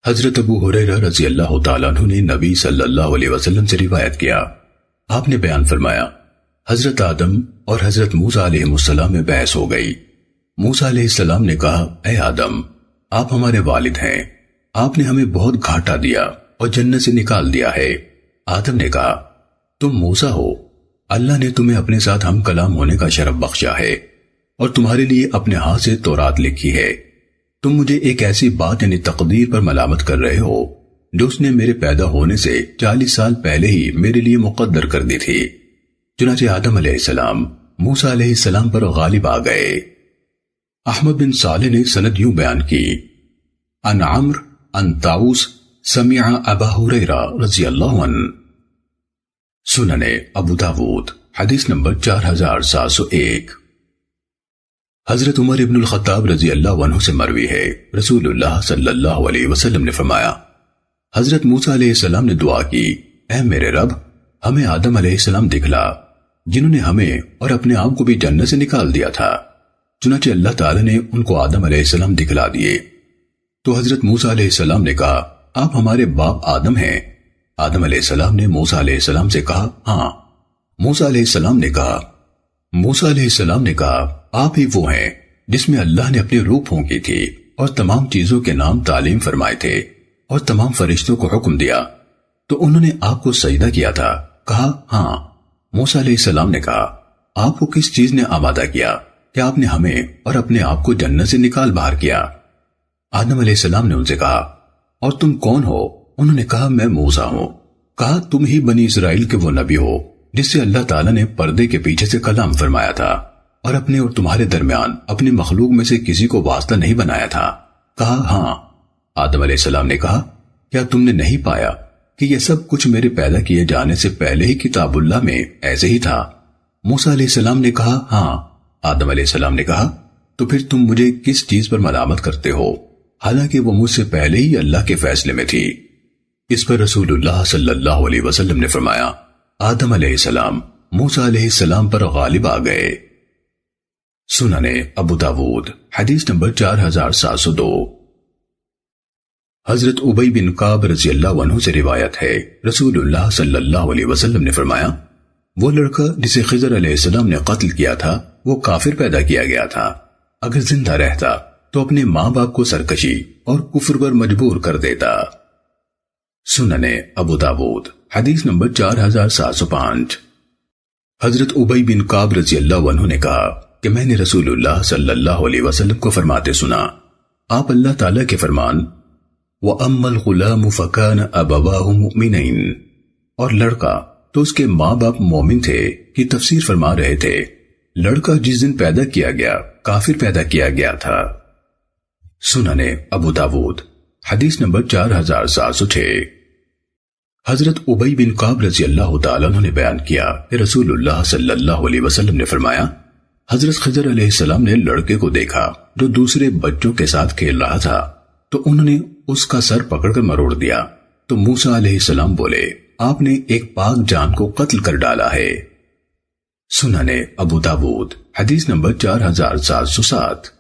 حضرت ابو ہریرہ رضی اللہ تعالیٰ عنہ نے نبی صلی اللہ علیہ وسلم سے روایت کیا، آپ نے بیان فرمایا، حضرت آدم اور حضرت موسیٰ علیہ السلام میں بحث ہو گئی۔ موسیٰ علیہ السلام نے کہا، اے آدم، آپ ہمارے والد ہیں، آپ نے ہمیں بہت گھاٹا دیا اور جنت سے نکال دیا ہے۔ آدم نے کہا، تم موسیٰ ہو، اللہ نے تمہیں اپنے ساتھ ہم کلام ہونے کا شرف بخشا ہے اور تمہارے لیے اپنے ہاتھ سے تورات لکھی ہے۔ تم مجھے ایک ایسی بات یعنی تقدیر پر ملامت کر رہے ہو جو اس نے میرے پیدا ہونے سے 40 سال پہلے ہی میرے لیے مقدر کر دی تھی۔ چنانچہ آدم علیہ السلام موسیٰ علیہ السلام پر غالب آ گئے۔ احمد بن صالح نے سند یوں بیان کی، ان عمرو ان طاؤس سمع ابا ہریرہ رضی اللہ عنہ۔ سنن ابو داود حدیث نمبر 4701۔ حضرت عمر ابن الخطاب رضی اللہ عنہ سے مروی ہے، رسول اللہ صلی اللہ علیہ وسلم نے فرمایا، حضرت موسیٰ علیہ السلام نے دعا کی، اے میرے رب، ہمیں آدم علیہ السلام دکھلا جنہوں نے ہمیں اور اپنے آپ کو بھی جنت سے نکال دیا تھا۔ چنانچہ اللہ تعالی نے ان کو آدم علیہ السلام دکھلا دیے۔ تو حضرت موسیٰ علیہ السلام نے کہا، آپ ہمارے باپ آدم ہیں؟ آدم علیہ السلام نے موسیٰ علیہ السلام سے کہا، ہاں۔ موسیٰ علیہ السلام نے کہا، آپ ہی وہ ہیں جس میں اللہ نے اپنی روح پھونکی تھی اور تمام چیزوں کے نام تعلیم فرمائے تھے اور تمام فرشتوں کو حکم دیا، تو انہوں نے آپ کو سجدہ کیا تھا؟ کہا، ہاں۔ موسیٰ علیہ السلام نے کہا، آپ کو کس چیز نے آمادہ کیا کہ آپ نے ہمیں اور اپنے آپ کو جنت سے نکال باہر کیا؟ آدم علیہ السلام نے ان سے کہا، اور تم کون ہو؟ انہوں نے کہا، میں موسیٰ ہوں۔ کہا، تم ہی بنی اسرائیل کے وہ نبی ہو جس سے اللہ تعالیٰ نے پردے کے پیچھے سے کلام فرمایا تھا اور اپنے اور تمہارے درمیان اپنی مخلوق میں سے کسی کو واسطہ نہیں بنایا تھا؟ کہا، ہاں۔ آدم علیہ السلام نے کہا، کیا تم نے نہیں پایا کہ یہ سب کچھ میرے پیدا کیے جانے سے پہلے ہی کتاب اللہ میں ایسے ہی تھا؟ موسیٰ علیہ السلام نے کہا، ہاں۔ آدم علیہ السلام نے کہا، تو پھر تم مجھے کس چیز پر ملامت کرتے ہو، حالانکہ وہ مجھ سے پہلے ہی اللہ کے فیصلے میں تھی؟ اس پر رسول اللہ صلی اللہ علیہ وسلم نے فرمایا، آدم علیہ السلام موسیٰ علیہ السلام پر غالب آ گئے۔ سنن ابو داود حدیث نمبر 4702۔ حضرت ابی بن کعب رضی اللہ عنہ سے روایت ہے، رسول اللہ صلی اللہ علیہ وسلم نے فرمایا، وہ لڑکا جسے خضر علیہ السلام نے قتل کیا تھا وہ کافر پیدا کیا گیا تھا، اگر زندہ رہتا تو اپنے ماں باپ کو سرکشی اور کفر پر مجبور کر دیتا۔ سنن ابو داود حدیث نمبر 4705۔ حضرت ابی بن کعب رضی اللہ عنہ نے کہا کہ میں نے رسول اللہ صلی اللہ علیہ وسلم کو فرماتے سنا، آپ اللہ تعالیٰ کے فرمان وَأَمَّا الْغُلَامُ فَكَانَ أَبَوَاهُ مُؤْمِنَيْنِ، اور لڑکا تو اس کے ماں باپ مومن تھے، کی تفسیر فرما رہے تھے، لڑکا جس دن پیدا کیا گیا کافر پیدا کیا گیا تھا۔ سنن ابو داود حدیث نمبر 4706۔ حضرت ابی بن کعب رضی اللہ تعالیٰ عنہ نے بیان کیا کہ رسول اللہ صلی اللہ علیہ وسلم نے فرمایا، حضرت خضر علیہ السلام نے لڑکے کو دیکھا جو دوسرے بچوں کے ساتھ کھیل رہا تھا، تو انہوں نے اس کا سر پکڑ کر مروڑ دیا، تو موسیٰ علیہ السلام بولے، آپ نے ایک پاک جان کو قتل کر ڈالا ہے۔ سنن ابو داود حدیث نمبر 4707۔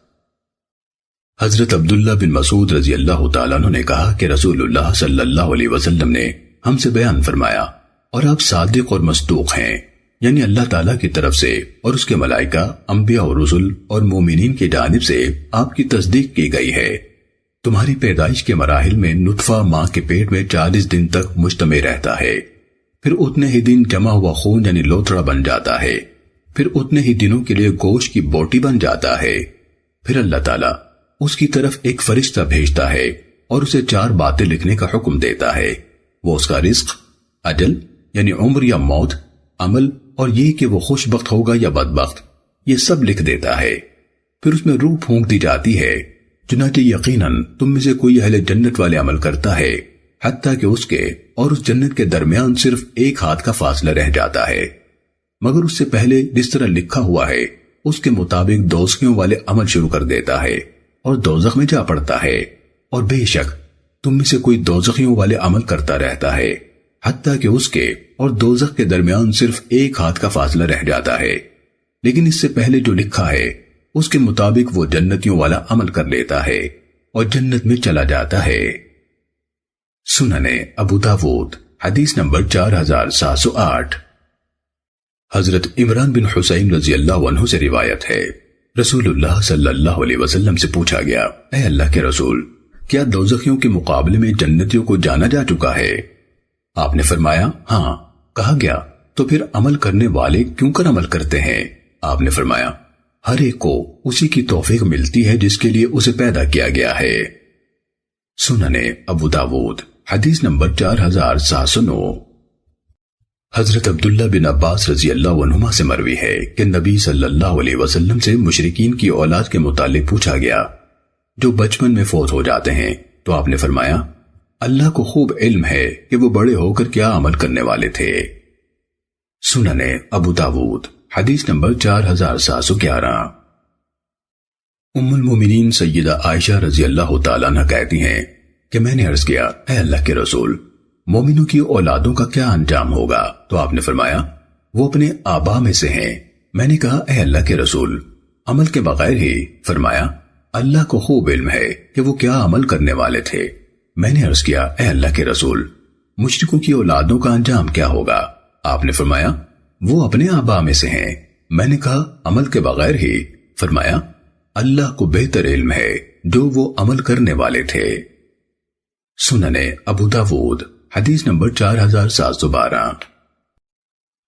حضرت عبداللہ بن مسعود رضی اللہ تعالیٰ عنہ نے کہا کہ رسول اللہ صلی اللہ علیہ وسلم نے ہم سے بیان فرمایا، اور آپ صادق اور مصدوق ہیں، یعنی اللہ تعالیٰ کی طرف سے اور اس کے ملائکہ، انبیاء اور رسل اور مومنین کی جانب سے آپ کی تصدیق کی گئی ہے۔ تمہاری پیدائش کے مراحل میں نطفہ ماں کے پیٹ میں 40 دن تک مجتمع رہتا ہے، پھر اتنے ہی دن جمع ہوا خون یعنی لوتھڑا بن جاتا ہے، پھر اتنے ہی دنوں کے لیے گوشت کی بوٹی بن جاتا ہے، پھر اللہ تعالیٰ اس کی طرف ایک فرشتہ بھیجتا ہے اور اسے 4 باتیں لکھنے کا حکم دیتا ہے، وہ اس کا رزق، اجل یعنی عمر یا موت، عمل اور یہ کہ وہ خوش بخت ہوگا یا بدبخت، یہ سب لکھ دیتا ہے۔ پھر اس میں روح پھونک دی جاتی ہے، چنانچہ یقیناً تم میں سے کوئی اہل جنت والے عمل کرتا ہے، حتیٰ کہ اس کے اور اس جنت کے درمیان صرف 1 ہاتھ کا فاصلہ رہ جاتا ہے، مگر اس سے پہلے جس طرح لکھا ہوا ہے اس کے مطابق دوزخیوں والے عمل شروع کر دیتا ہے اور دوزخ میں جا پڑتا ہے، اور بے شک تم میں سے کوئی دوزخیوں والے عمل کرتا رہتا ہے، حتیٰ کہ اس کے اور دوزخ کے درمیان صرف 1 ہاتھ کا فاصلہ رہ جاتا ہے، لیکن اس سے پہلے جو لکھا ہے اس کے مطابق وہ جنتیوں والا عمل کر لیتا ہے اور جنت میں چلا جاتا ہے۔ سننے ابو داود حدیث نمبر 4708۔ حضرت عمران بن حسین رضی اللہ عنہ سے روایت ہے، رسول اللہ صلی اللہ علیہ وسلم سے پوچھا گیا، اے اللہ کے رسول، کیا دوزخیوں کے مقابلے میں جنتیوں کو جانا جا چکا ہے؟ آپ نے فرمایا ہاں۔ کہا گیا تو پھر عمل کرنے والے کیوں کر عمل کرتے ہیں؟ آپ نے فرمایا ہر ایک کو اسی کی توفیق ملتی ہے جس کے لیے اسے پیدا کیا گیا ہے۔ سننے ابو داود حدیث نمبر 4709۔ حضرت عبداللہ بن عباس رضی اللہ عنہما سے مروی ہے کہ نبی صلی اللہ علیہ وسلم سے مشرکین کی اولاد کے متعلق پوچھا گیا جو بچپن میں فوت ہو جاتے ہیں، تو آپ نے فرمایا اللہ کو خوب علم ہے کہ وہ بڑے ہو کر کیا عمل کرنے والے تھے۔ سننے ابو داود حدیث نمبر 4711۔ ام المومنین سیدہ عائشہ رضی اللہ تعالیٰ عنہ کہتی ہیں کہ میں نے عرض کیا، اے اللہ کے رسول، مومنوں کی اولادوں کا کیا انجام ہوگا؟ تو آپ نے فرمایا وہ اپنے آبا میں سے ہیں۔ میں نے کہا اے اللہ کے رسول، عمل کے بغیر ہی؟ فرمایا اللہ کو خوب علم ہے کہ وہ کیا عمل کرنے والے تھے۔ میں نے عرض کیا اے اللہ کے رسول، مشرکوں کی اولادوں کا انجام کیا ہوگا؟ آپ نے فرمایا وہ اپنے آبا میں سے ہیں۔ میں نے کہا عمل کے بغیر ہی؟ فرمایا اللہ کو بہتر علم ہے جو وہ عمل کرنے والے تھے۔ سننے ابو داود حدیث نمبر 4712۔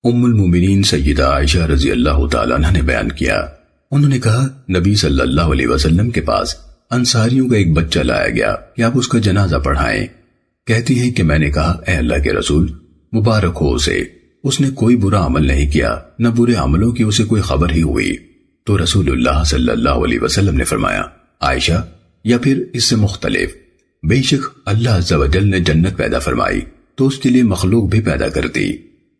ام المومنین سیدہ عائشہ رضی اللہ تعالیٰ عنہ نے بیان کیا، انہوں نے کہا نبی صلی اللہ علیہ وسلم کے پاس انصاریوں کا ایک بچہ لایا گیا کہ آپ اس کا جنازہ پڑھائیں۔ کہتی ہیں کہ میں نے کہا اے اللہ کے رسول، مبارک ہو اسے، اس نے کوئی برا عمل نہیں کیا، نہ برے عملوں کی اسے کوئی خبر ہی ہوئی۔ تو رسول اللہ صلی اللہ علیہ وسلم نے فرمایا عائشہ، یا پھر اس سے مختلف، بے شک اللہ عز و جل نے جنت پیدا فرمائی تو اس کے لیے مخلوق بھی پیدا کر دی،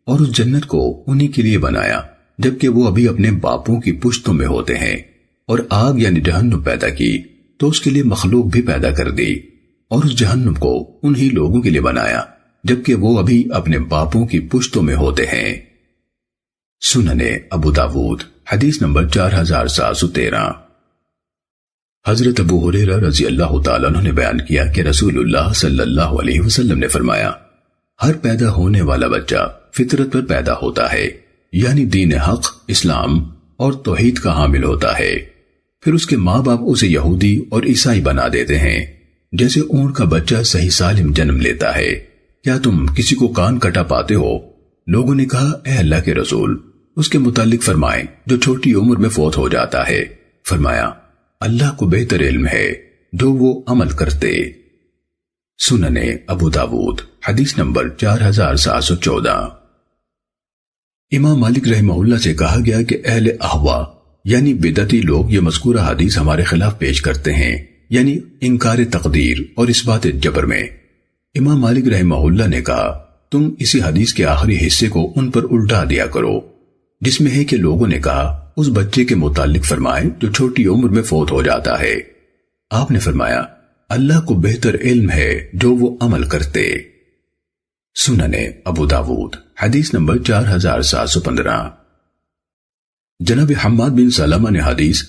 اور اس جنت کو انہی کے لیے بنایا جبکہ وہ ابھی اپنے باپوں کی پشتوں میں ہوتے ہیں، اور آگ یعنی جہنم پیدا کی تو اس کے لیے مخلوق بھی پیدا کر دی، اور اس جہنم کو انہی لوگوں کے لیے بنایا جبکہ وہ ابھی اپنے باپوں کی پشتوں میں ہوتے ہیں۔ سننے ابو داود حدیث نمبر 4713۔ حضرت ابو ہریرہ رضی اللہ تعالیٰ عنہ نے بیان کیا کہ رسول اللہ صلی اللہ علیہ وسلم نے فرمایا ہر پیدا ہونے والا بچہ فطرت پر پیدا ہوتا ہے، یعنی دین حق، اسلام اور توحید کا حامل ہوتا ہے، پھر اس کے ماں باپ اسے یہودی اور عیسائی بنا دیتے ہیں، جیسے اونٹ کا بچہ صحیح سالم جنم لیتا ہے۔ کیا تم کسی کو کان کٹا پاتے ہو؟ لوگوں نے کہا اے اللہ کے رسول، اس کے متعلق فرمائیں جو چھوٹی عمر میں فوت ہو جاتا ہے۔ فرمایا اللہ کو بہتر علم ہے جو وہ عمل کرتے۔ سننے ابو داود حدیث نمبر 4714۔ امام مالک رحمہ اللہ سے کہا گیا کہ اہل احوا یعنی بدعتی لوگ یہ مذکورہ حدیث ہمارے خلاف پیش کرتے ہیں، یعنی انکار تقدیر اور اثبات جبر میں۔ امام مالک رحمہ اللہ نے کہا تم اسی حدیث کے آخری حصے کو ان پر الٹا دیا کرو جس میں ہے کہ لوگوں نے کہا اس بچے کے متعلق فرمائے جو چھوٹی عمر میں فوت ہو جاتا ہے۔ آپ نے فرمایا اللہ کو بہتر علم ہے جو وہ عمل کرتے۔ سننے ابو داود حدیث نمبر 4715۔ جناب حماد بن سلمہ نے حدیث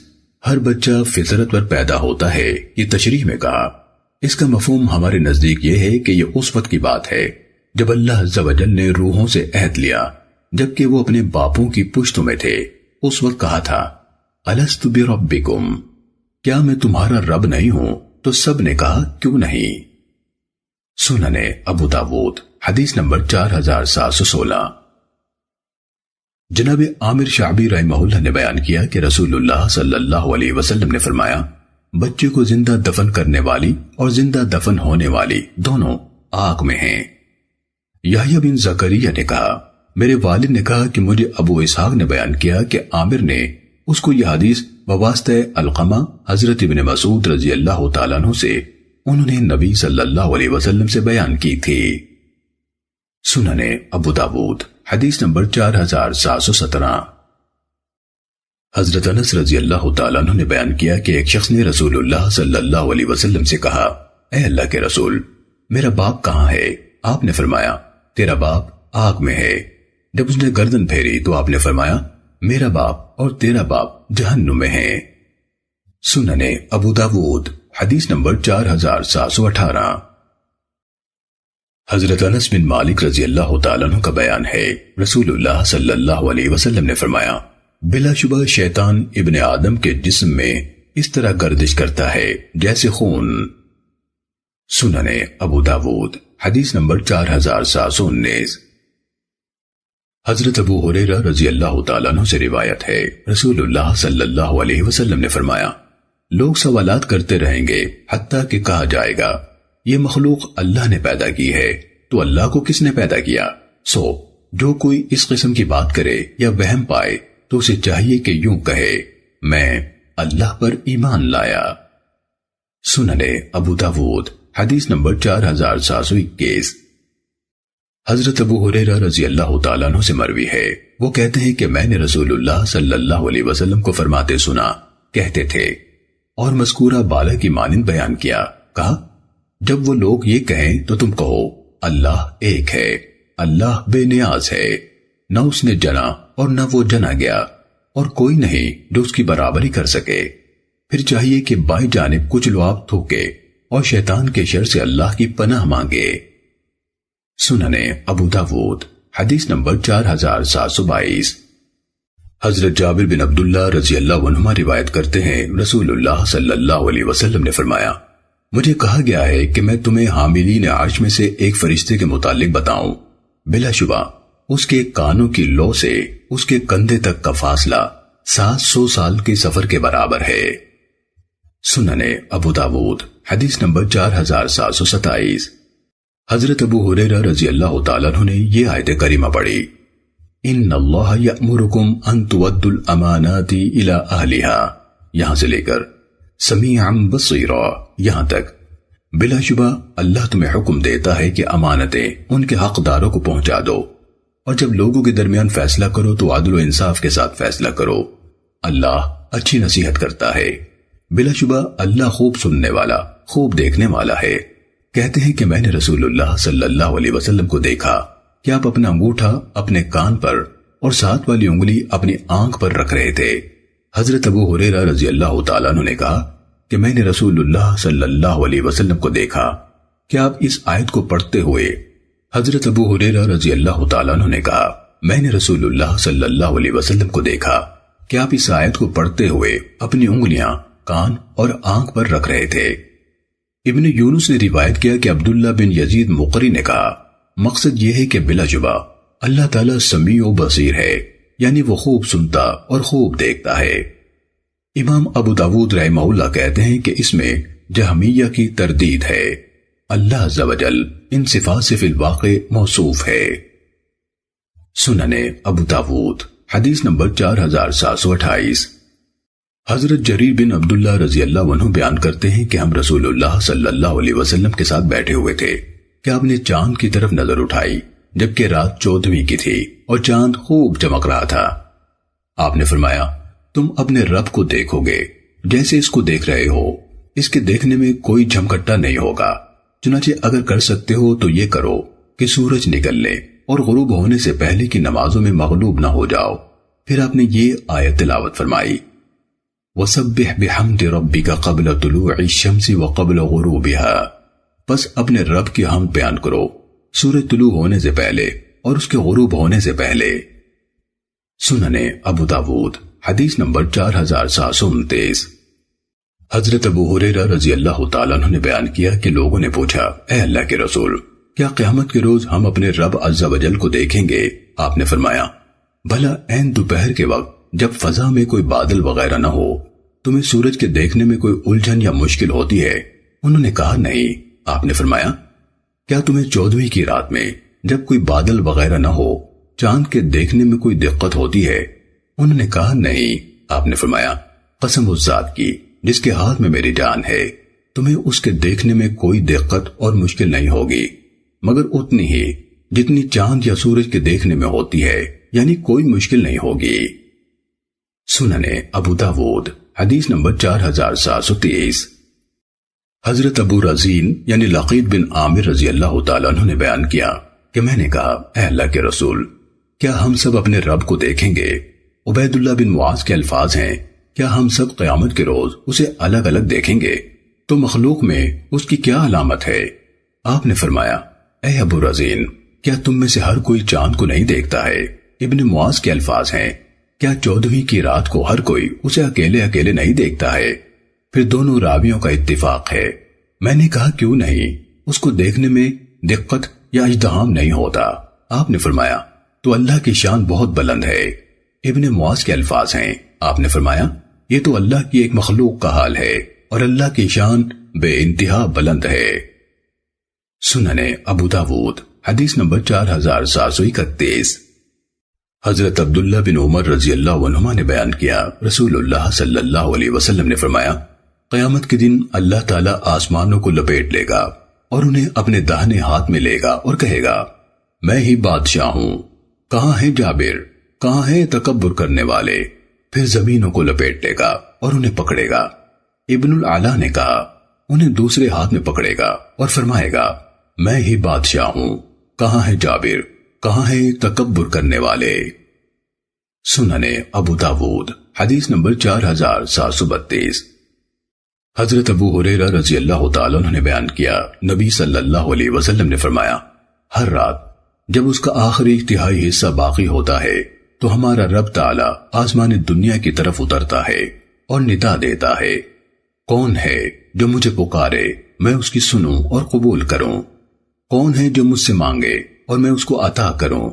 ہر بچہ فطرت پر پیدا ہوتا ہے یہ تشریح میں کہا، اس کا مفہوم ہمارے نزدیک یہ ہے کہ یہ اس وقت کی بات ہے جب اللہ عز و جل نے روحوں سے عہد لیا جبکہ وہ اپنے باپوں کی پشتوں میں تھے، اس وقت کہا تھا الست بربکم، کیا میں تمہارا رب نہیں ہوں؟ تو سب نے کہا کیوں نہیں۔ سننے ابو داود حدیث نمبر 4716۔ جناب عامر شعبی رحمہ اللہ نے بیان کیا کہ رسول اللہ صلی اللہ علیہ وسلم نے فرمایا بچے کو زندہ دفن کرنے والی اور زندہ دفن ہونے والی دونوں آگ میں ہیں۔ یحییٰ بن زکریا نے کہا میرے والد نے کہا کہ مجھے ابو اسحاق نے بیان کیا کہ عامر نے اس کو یہ حدیث بواسطہ علقمہ حضرت ابن مسعود رضی اللہ تعالیٰ عنہ سے انہوں نے نبی صلی اللہ علیہ وسلم سے بیان کی تھی۔ سننے ابو داود حدیث نمبر 4717۔ حضرت انس رضی اللہ تعالیٰ عنہ نے بیان کیا کہ ایک شخص نے رسول اللہ صلی اللہ علیہ وسلم سے کہا اے اللہ کے رسول، میرا باپ کہاں ہے؟ آپ نے فرمایا تیرا باپ آگ میں ہے۔ جب اس نے گردن پھیری تو آپ نے فرمایا میرا باپ اور تیرا باپ جہنم میں ہیں۔ سننے ابو داود حدیث نمبر 4718۔ حضرت انس بن مالک رضی اللہ تعالیٰ عنہ کا بیان ہے، رسول اللہ صلی اللہ علیہ وسلم نے فرمایا، بلا شبہ شیطان ابن آدم کے جسم میں اس طرح گردش کرتا ہے جیسے خون۔ سنن ابو داود حدیث نمبر 4719۔ حضرت ابو ہریرہ رضی اللہ تعالیٰ عنہ سے روایت ہے، رسول اللہ صلی اللہ علیہ وسلم نے فرمایا، لوگ سوالات کرتے رہیں گے حتیٰ کہ کہا جائے گا یہ مخلوق اللہ نے پیدا کی ہے تو اللہ کو کس نے پیدا کیا؟ سو جو کوئی اس قسم کی بات کرے یا وہم پائے تو اسے چاہیے کہ یوں کہے، میں اللہ پر ایمان لایا۔ سنن ابو داود حدیث نمبر 4721۔ حضرت ابو ہریرہ رضی اللہ تعالیٰ عنہ سے مروی ہے، وہ کہتے ہیں کہ میں نے رسول اللہ صلی اللہ علیہ وسلم کو فرماتے سنا، کہتے تھے، اور مذکورہ بالا کی مانند بیان کیا، کہا جب وہ لوگ یہ کہیں تو تم کہو اللہ ایک ہے، اللہ بے نیاز ہے، نہ اس نے جنا اور نہ وہ جنا گیا، اور کوئی نہیں جو اس کی برابری کر سکے۔ پھر چاہیے کہ بائیں جانب کچھ لعاب تھوکے اور شیطان کے شر سے اللہ کی پناہ مانگے۔ سنن ابو داود حدیث نمبر 4722۔ حضرت جابر بن عبداللہ رضی اللہ عنہما روایت کرتے ہیں، رسول اللہ صلی اللہ علیہ وسلم نے فرمایا، مجھے کہا گیا ہے کہ میں تمہیں حاملین عرش میں سے ایک فرشتے کے متعلق بتاؤں، بلا شبہ اس کے کانوں کی لو سے اس کے کندھے تک کا فاصلہ 700 سال کے سفر کے برابر ہے۔ سنن ابو داود حدیث نمبر 4727۔ حضرت ابو ہریرہ رضی اللہ تعالیٰ عنہ نے یہ آیت کریمہ پڑھی، ان اللہ یأمرکم ان تودوا الامانات الی اہلها، یہاں سے لے کر سمیعا بصیرا یہاں تک، بلا شبہ اللہ تمہیں حکم دیتا ہے کہ امانتیں ان کے حقداروں کو پہنچا دو، اور جب لوگوں کے درمیان فیصلہ کرو تو عدل و انصاف کے ساتھ فیصلہ کرو، اللہ اچھی نصیحت کرتا ہے، بلا شبہ اللہ خوب سننے والا خوب دیکھنے والا ہے۔ کہتے ہیں کہ میں نے رسول اللہ صلی اللہ علیہ وسلم کو دیکھا کہ آپ اپنا انگوٹھا اپنے کان پر اور ساتھ والی انگلی اپنی آنکھ پر رکھ رہے تھے۔ حضرت ابو ہریرہ رضی اللہ تعالیٰ عنہ نے کہا کہ میں نے رسول اللہ صلی اللہ علیہ وسلم کو دیکھا کہ آپ اس آیت کو پڑھتے ہوئے۔ حضرت ابو ہریرہ رضی اللہ تعالیٰ عنہ نے کہا میں نے رسول اللہ صلی اللہ علیہ وسلم کو دیکھا کہ آپ اس آیت کو پڑھتے ہوئے اپنی انگلیاں کان اور آنکھ پر رکھ رہے تھے۔ ابن یونس نے روایت کیا کہ عبداللہ بن یزید مقری نے کہا مقصد یہ ہے کہ بلا شبہ اللہ تعالیٰ سمیع و بصیر ہے، یعنی وہ خوب سنتا اور خوب دیکھتا ہے۔ امام ابو داود رحمہ اللہ کہتے ہیں کہ اس میں جہمیہ کی تردید ہے، اللہ عز و جل ان صفات سے فی الواقع موصوف ہے۔ سنن ابو داود حدیث نمبر 4728۔ حضرت جریر بن عبداللہ رضی اللہ عنہ بیان کرتے ہیں کہ ہم رسول اللہ صلی اللہ علیہ وسلم کے ساتھ بیٹھے ہوئے تھے کہ آپ نے چاند کی طرف نظر اٹھائی جبکہ رات 14ویں کی تھی اور چاند خوب چمک رہا تھا۔ آپ نے فرمایا تم اپنے رب کو دیکھو گے جیسے اس کو دیکھ رہے ہو، اس کے دیکھنے میں کوئی جھمکٹا نہیں ہوگا، چنانچہ اگر کر سکتے ہو تو یہ کرو کہ سورج نکلنے اور غروب ہونے سے پہلے کی نمازوں میں مغلوب نہ ہو جاؤ۔ پھر آپ نے یہ آیت تلاوت فرمائی، وَسَبِّحْ بِحَمْدِ رَبِّكَ قَبْلَ طُلُوعِ الشَّمْسِ وَقَبْلَ غُرُوبِهَا، پس اپنے رب کی حمد بیان کرو سورج طلوع ہونے سے پہلے اور اس کے غروب ہونے سے پہلے۔ سنن ابو داود حدیث نمبر 4729۔ حضرت ابو ہریرہ رضی اللہ تعالیٰ عنہ نے بیان کیا کہ لوگوں نے پوچھا اے اللہ کے رسول، کیا قیامت کے روز ہم اپنے رب عز و جل کو دیکھیں گے؟ آپ نے فرمایا بھلا عین دوپہر کے وقت جب فضا میں کوئی بادل وغیرہ نہ ہو تمہیں سورج کے دیکھنے میں کوئی الجھن یا مشکل ہوتی ہے؟ انہوں نے کہا نہیں۔ آپ نے فرمایا کیا تمہیں 14ویں کی رات میں جب کوئی بادل وغیرہ نہ ہو چاند کے دیکھنے میں کوئی دقت ہوتی ہے؟ انہوں نے کہا نہیں۔ آپ نے فرمایا قسم اس ذات کی جس کے ہاتھ میں میری جان ہے، تمہیں اس کے دیکھنے میں کوئی دقت اور مشکل نہیں ہوگی مگر اتنی ہی جتنی چاند یا سورج کے دیکھنے میں ہوتی ہے، یعنی کوئی مشکل نہیں ہوگی۔ سنن ابو داود حدیث نمبر 4723۔ حضرت ابو رزین یعنی لقید بن عامر رضی اللہ تعالیٰ عنہ نے بیان کیا کہ میں نے کہا اے اللہ کے رسول، کیا ہم سب اپنے رب کو دیکھیں گے؟ عبید اللہ بن معاذ کے الفاظ ہیں، کیا ہم سب قیامت کے روز اسے الگ الگ دیکھیں گے؟ تو مخلوق میں اس کی کیا علامت ہے؟ آپ نے فرمایا اے ابو رزین، کیا تم میں سے ہر کوئی چاند کو نہیں دیکھتا ہے؟ ابن معاذ کے الفاظ ہیں، کیا 14ویں کی رات کو ہر کوئی اسے اکیلے اکیلے نہیں دیکھتا ہے؟ پھر دونوں راویوں کا اتفاق ہے۔ میں نے کہا کیوں نہیں، اس کو دیکھنے میں دقت یا اجتہام نہیں ہوتا۔ آپ نے فرمایا تو اللہ کی شان بہت بلند ہے۔ ابن معاذ کے الفاظ ہیں، آپ نے فرمایا یہ تو اللہ کی ایک مخلوق کا حال ہے اور اللہ کی شان بے انتہا بلند ہے۔ سنن ابو داود حدیث نمبر 4731۔ حضرت عبداللہ بن عمر رضی اللہ عنہما نے بیان کیا، رسول اللہ صلی اللہ علیہ وسلم نے فرمایا، قیامت کے دن اللہ تعالیٰ آسمانوں کو لپیٹ لے گا اور انہیں اپنے داہنے ہاتھ میں لے گا اور کہے گا، میں ہی بادشاہ ہوں، کہاں ہے جابر، کہاں ہے تکبر کرنے والے؟ پھر زمینوں کو لپیٹ لے گا اور انہیں پکڑے گا۔ ابن العلا نے کہا، انہیں دوسرے ہاتھ میں پکڑے گا اور فرمائے گا، میں ہی بادشاہ ہوں، کہاں ہے جابر، کہاں ہے تکبر کرنے والے؟ سنن ابو داود حدیث نمبر 4732۔ حضرت ابو ہریرہ رضی اللہ تعالیٰ عنہ نے بیان کیا، نبی صلی اللہ علیہ وسلم نے فرمایا، ہر رات جب اس کا آخری تہائی حصہ باقی ہوتا ہے تو ہمارا رب تعالیٰ آسمان دنیا کی طرف اترتا ہے اور ندا دیتا ہے، کون ہے جو مجھے پکارے میں اس کی سنوں اور قبول کروں؟ کون ہے جو مجھ سے مانگے اور میں اس کو عطا کروں؟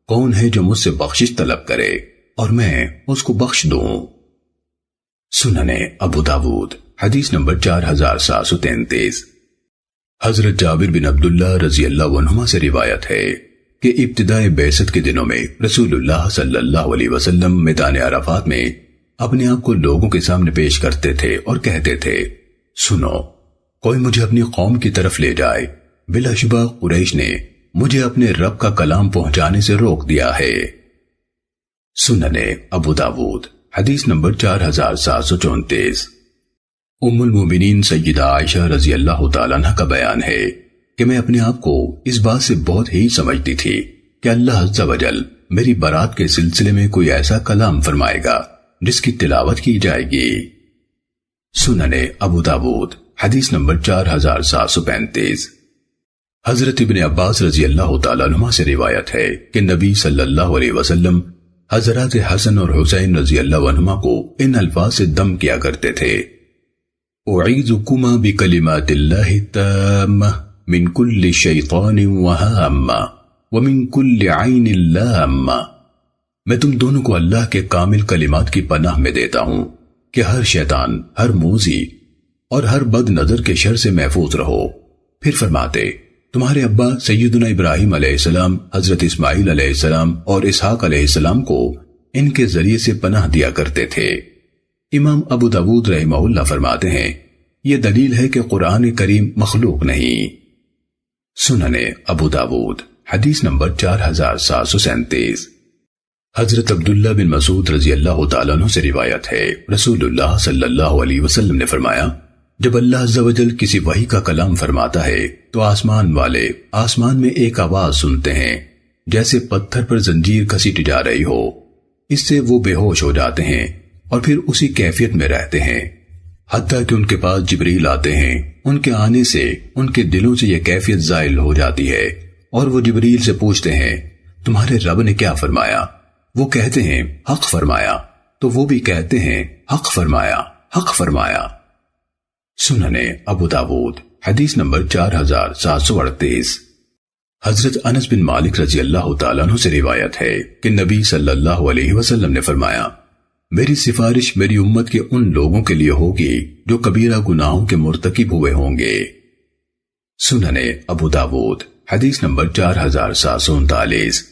کون ہے جو مجھ سے بخشش طلب کرے اور میں اس کو بخش دوں؟ سنن ابو داود حدیث نمبر 4733۔ حضرت جابر بن عبداللہ رضی اللہ عنہما سے روایت ہے کہ ابتدائی بعثت کے دنوں میں رسول اللہ صلی اللہ علیہ وسلم میدان عرفات میں اپنے آپ کو لوگوں کے سامنے پیش کرتے تھے اور کہتے تھے، سنو، کوئی مجھے اپنی قوم کی طرف لے جائے، بلا شبہ قریش نے مجھے اپنے رب کا کلام پہنچانے سے روک دیا ہے۔ سنن ابو داود حدیث نمبر 4734۔ ام المومنین سیدہ عائشہ رضی اللہ تعالیٰ عنہ کا بیان ہے کہ میں اپنے آپ کو اس بات سے بہت ہی سمجھتی تھی کہ اللہ عز و جل میری برات کے سلسلے میں کوئی ایسا کلام فرمائے گا جس کی تلاوت کی جائے گی۔ سنن ابو داود حدیث نمبر 4735۔ حضرت ابن عباس رضی اللہ تعالیٰ عنہ سے روایت ہے کہ نبی صلی اللہ علیہ وسلم حضرات حسن اور حسین رضی اللہ عنہما کو ان الفاظ سے دم کیا کرتے تھے، اعیذکما بکلمات اللہ التامہ من کل شیطان وہامہ ومن کل عین لامہ، میں تم دونوں کو اللہ کے کامل کلمات کی پناہ میں دیتا ہوں کہ ہر شیطان، ہر موذی اور ہر بد نظر کے شر سے محفوظ رہو۔ پھر فرماتے، تمہارے ابا سیدنا ابراہیم علیہ السلام، حضرت اسماعیل علیہ السلام اور اسحاق علیہ السلام کو ان کے ذریعے سے پناہ دیا کرتے تھے۔ امام ابو داود رحمہ اللہ فرماتے ہیں، یہ دلیل ہے کہ قرآن کریم مخلوق نہیں۔ سنن ابو داود حدیث نمبر 4737۔ حضرت عبداللہ بن مسعود رضی اللہ تعالیٰ عنہ سے روایت ہے، رسول اللہ صلی اللہ علیہ وسلم نے فرمایا، جب اللہ عز و جل کسی وحی کا کلام فرماتا ہے تو آسمان والے آسمان میں ایک آواز سنتے ہیں جیسے پتھر پر زنجیر گھسیٹی جا رہی ہو، اس سے وہ بے ہوش ہو جاتے ہیں اور پھر اسی کیفیت میں رہتے ہیں حتیٰ کہ ان کے پاس جبریل آتے ہیں، ان کے آنے سے ان کے دلوں سے یہ کیفیت زائل ہو جاتی ہے اور وہ جبریل سے پوچھتے ہیں، تمہارے رب نے کیا فرمایا؟ وہ کہتے ہیں حق فرمایا، تو وہ بھی کہتے ہیں حق فرمایا، حق فرمایا۔ سنن ابو داود حدیث نمبر 4738۔ حضرت انس بن مالک رضی اللہ تعالیٰ عنہ سے روایت ہے کہ نبی صلی اللہ علیہ وسلم نے فرمایا، میری سفارش میری امت کے ان لوگوں کے لیے ہوگی جو کبیرہ گناہوں کے مرتکب ہوئے ہوں گے۔ سنن ابو داود حدیث نمبر 4739۔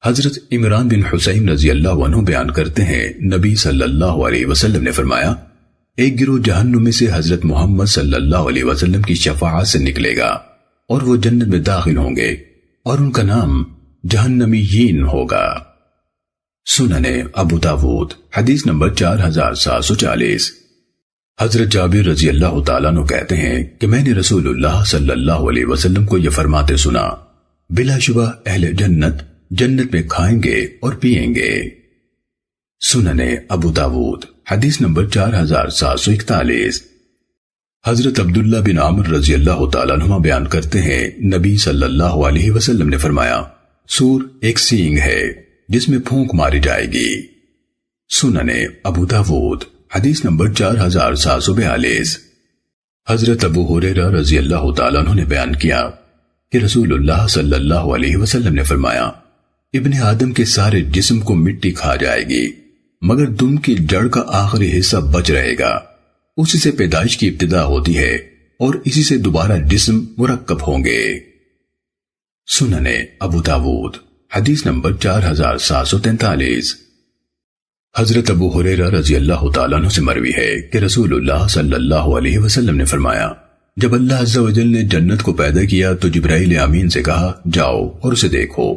حضرت عمران بن حسین رضی اللہ عنہ بیان کرتے ہیں، نبی صلی اللہ علیہ وسلم نے فرمایا، ایک گروہ جہنم میں سے حضرت محمد صلی اللہ علیہ وسلم کی شفاعت سے نکلے گا اور وہ جنت میں داخل ہوں گے اور ان کا نام جہنمیین ہوگا۔ سنن ابو داود حدیث نمبر 4740۔ حضرت جابر رضی اللہ تعالیٰ عنہ کہتے ہیں کہ میں نے رسول اللہ صلی اللہ علیہ وسلم کو یہ فرماتے سنا، بلا شبہ اہل جنت جنت میں کھائیں گے اور پیئیں گے۔ سنن ابو داود حدیث نمبر 4741۔ حضرت عبداللہ بن عمر رضی اللہ تعالیٰ عنہ بیان کرتے ہیں، نبی صلی اللہ علیہ وسلم نے فرمایا، سور ایک سینگ ہے جس میں پھونک ماری جائے گی۔ سنن ابو داود حدیث نمبر 4742۔ حضرت ابو ہریرہ رضی اللہ تعالیٰ عنہ نے بیان کیا کہ رسول اللہ صلی اللہ علیہ وسلم نے فرمایا، ابن آدم کے سارے جسم کو مٹی کھا جائے گی مگر دم کی جڑ کا آخری حصہ بچ رہے گا، اسی سے پیدائش کی ابتدا ہوتی ہے اور اسی سے دوبارہ جسم مرکب ہوں گے۔ سنن ابو داود حدیث نمبر 4743۔ حضرت ابو ہریرہ رضی اللہ تعالیٰ عنہ سے مروی ہے کہ رسول اللہ صلی اللہ علیہ وسلم نے فرمایا، جب اللہ عز و جل نے جنت کو پیدا کیا تو جبرائیل امین سے کہا، جاؤ اور اسے دیکھو۔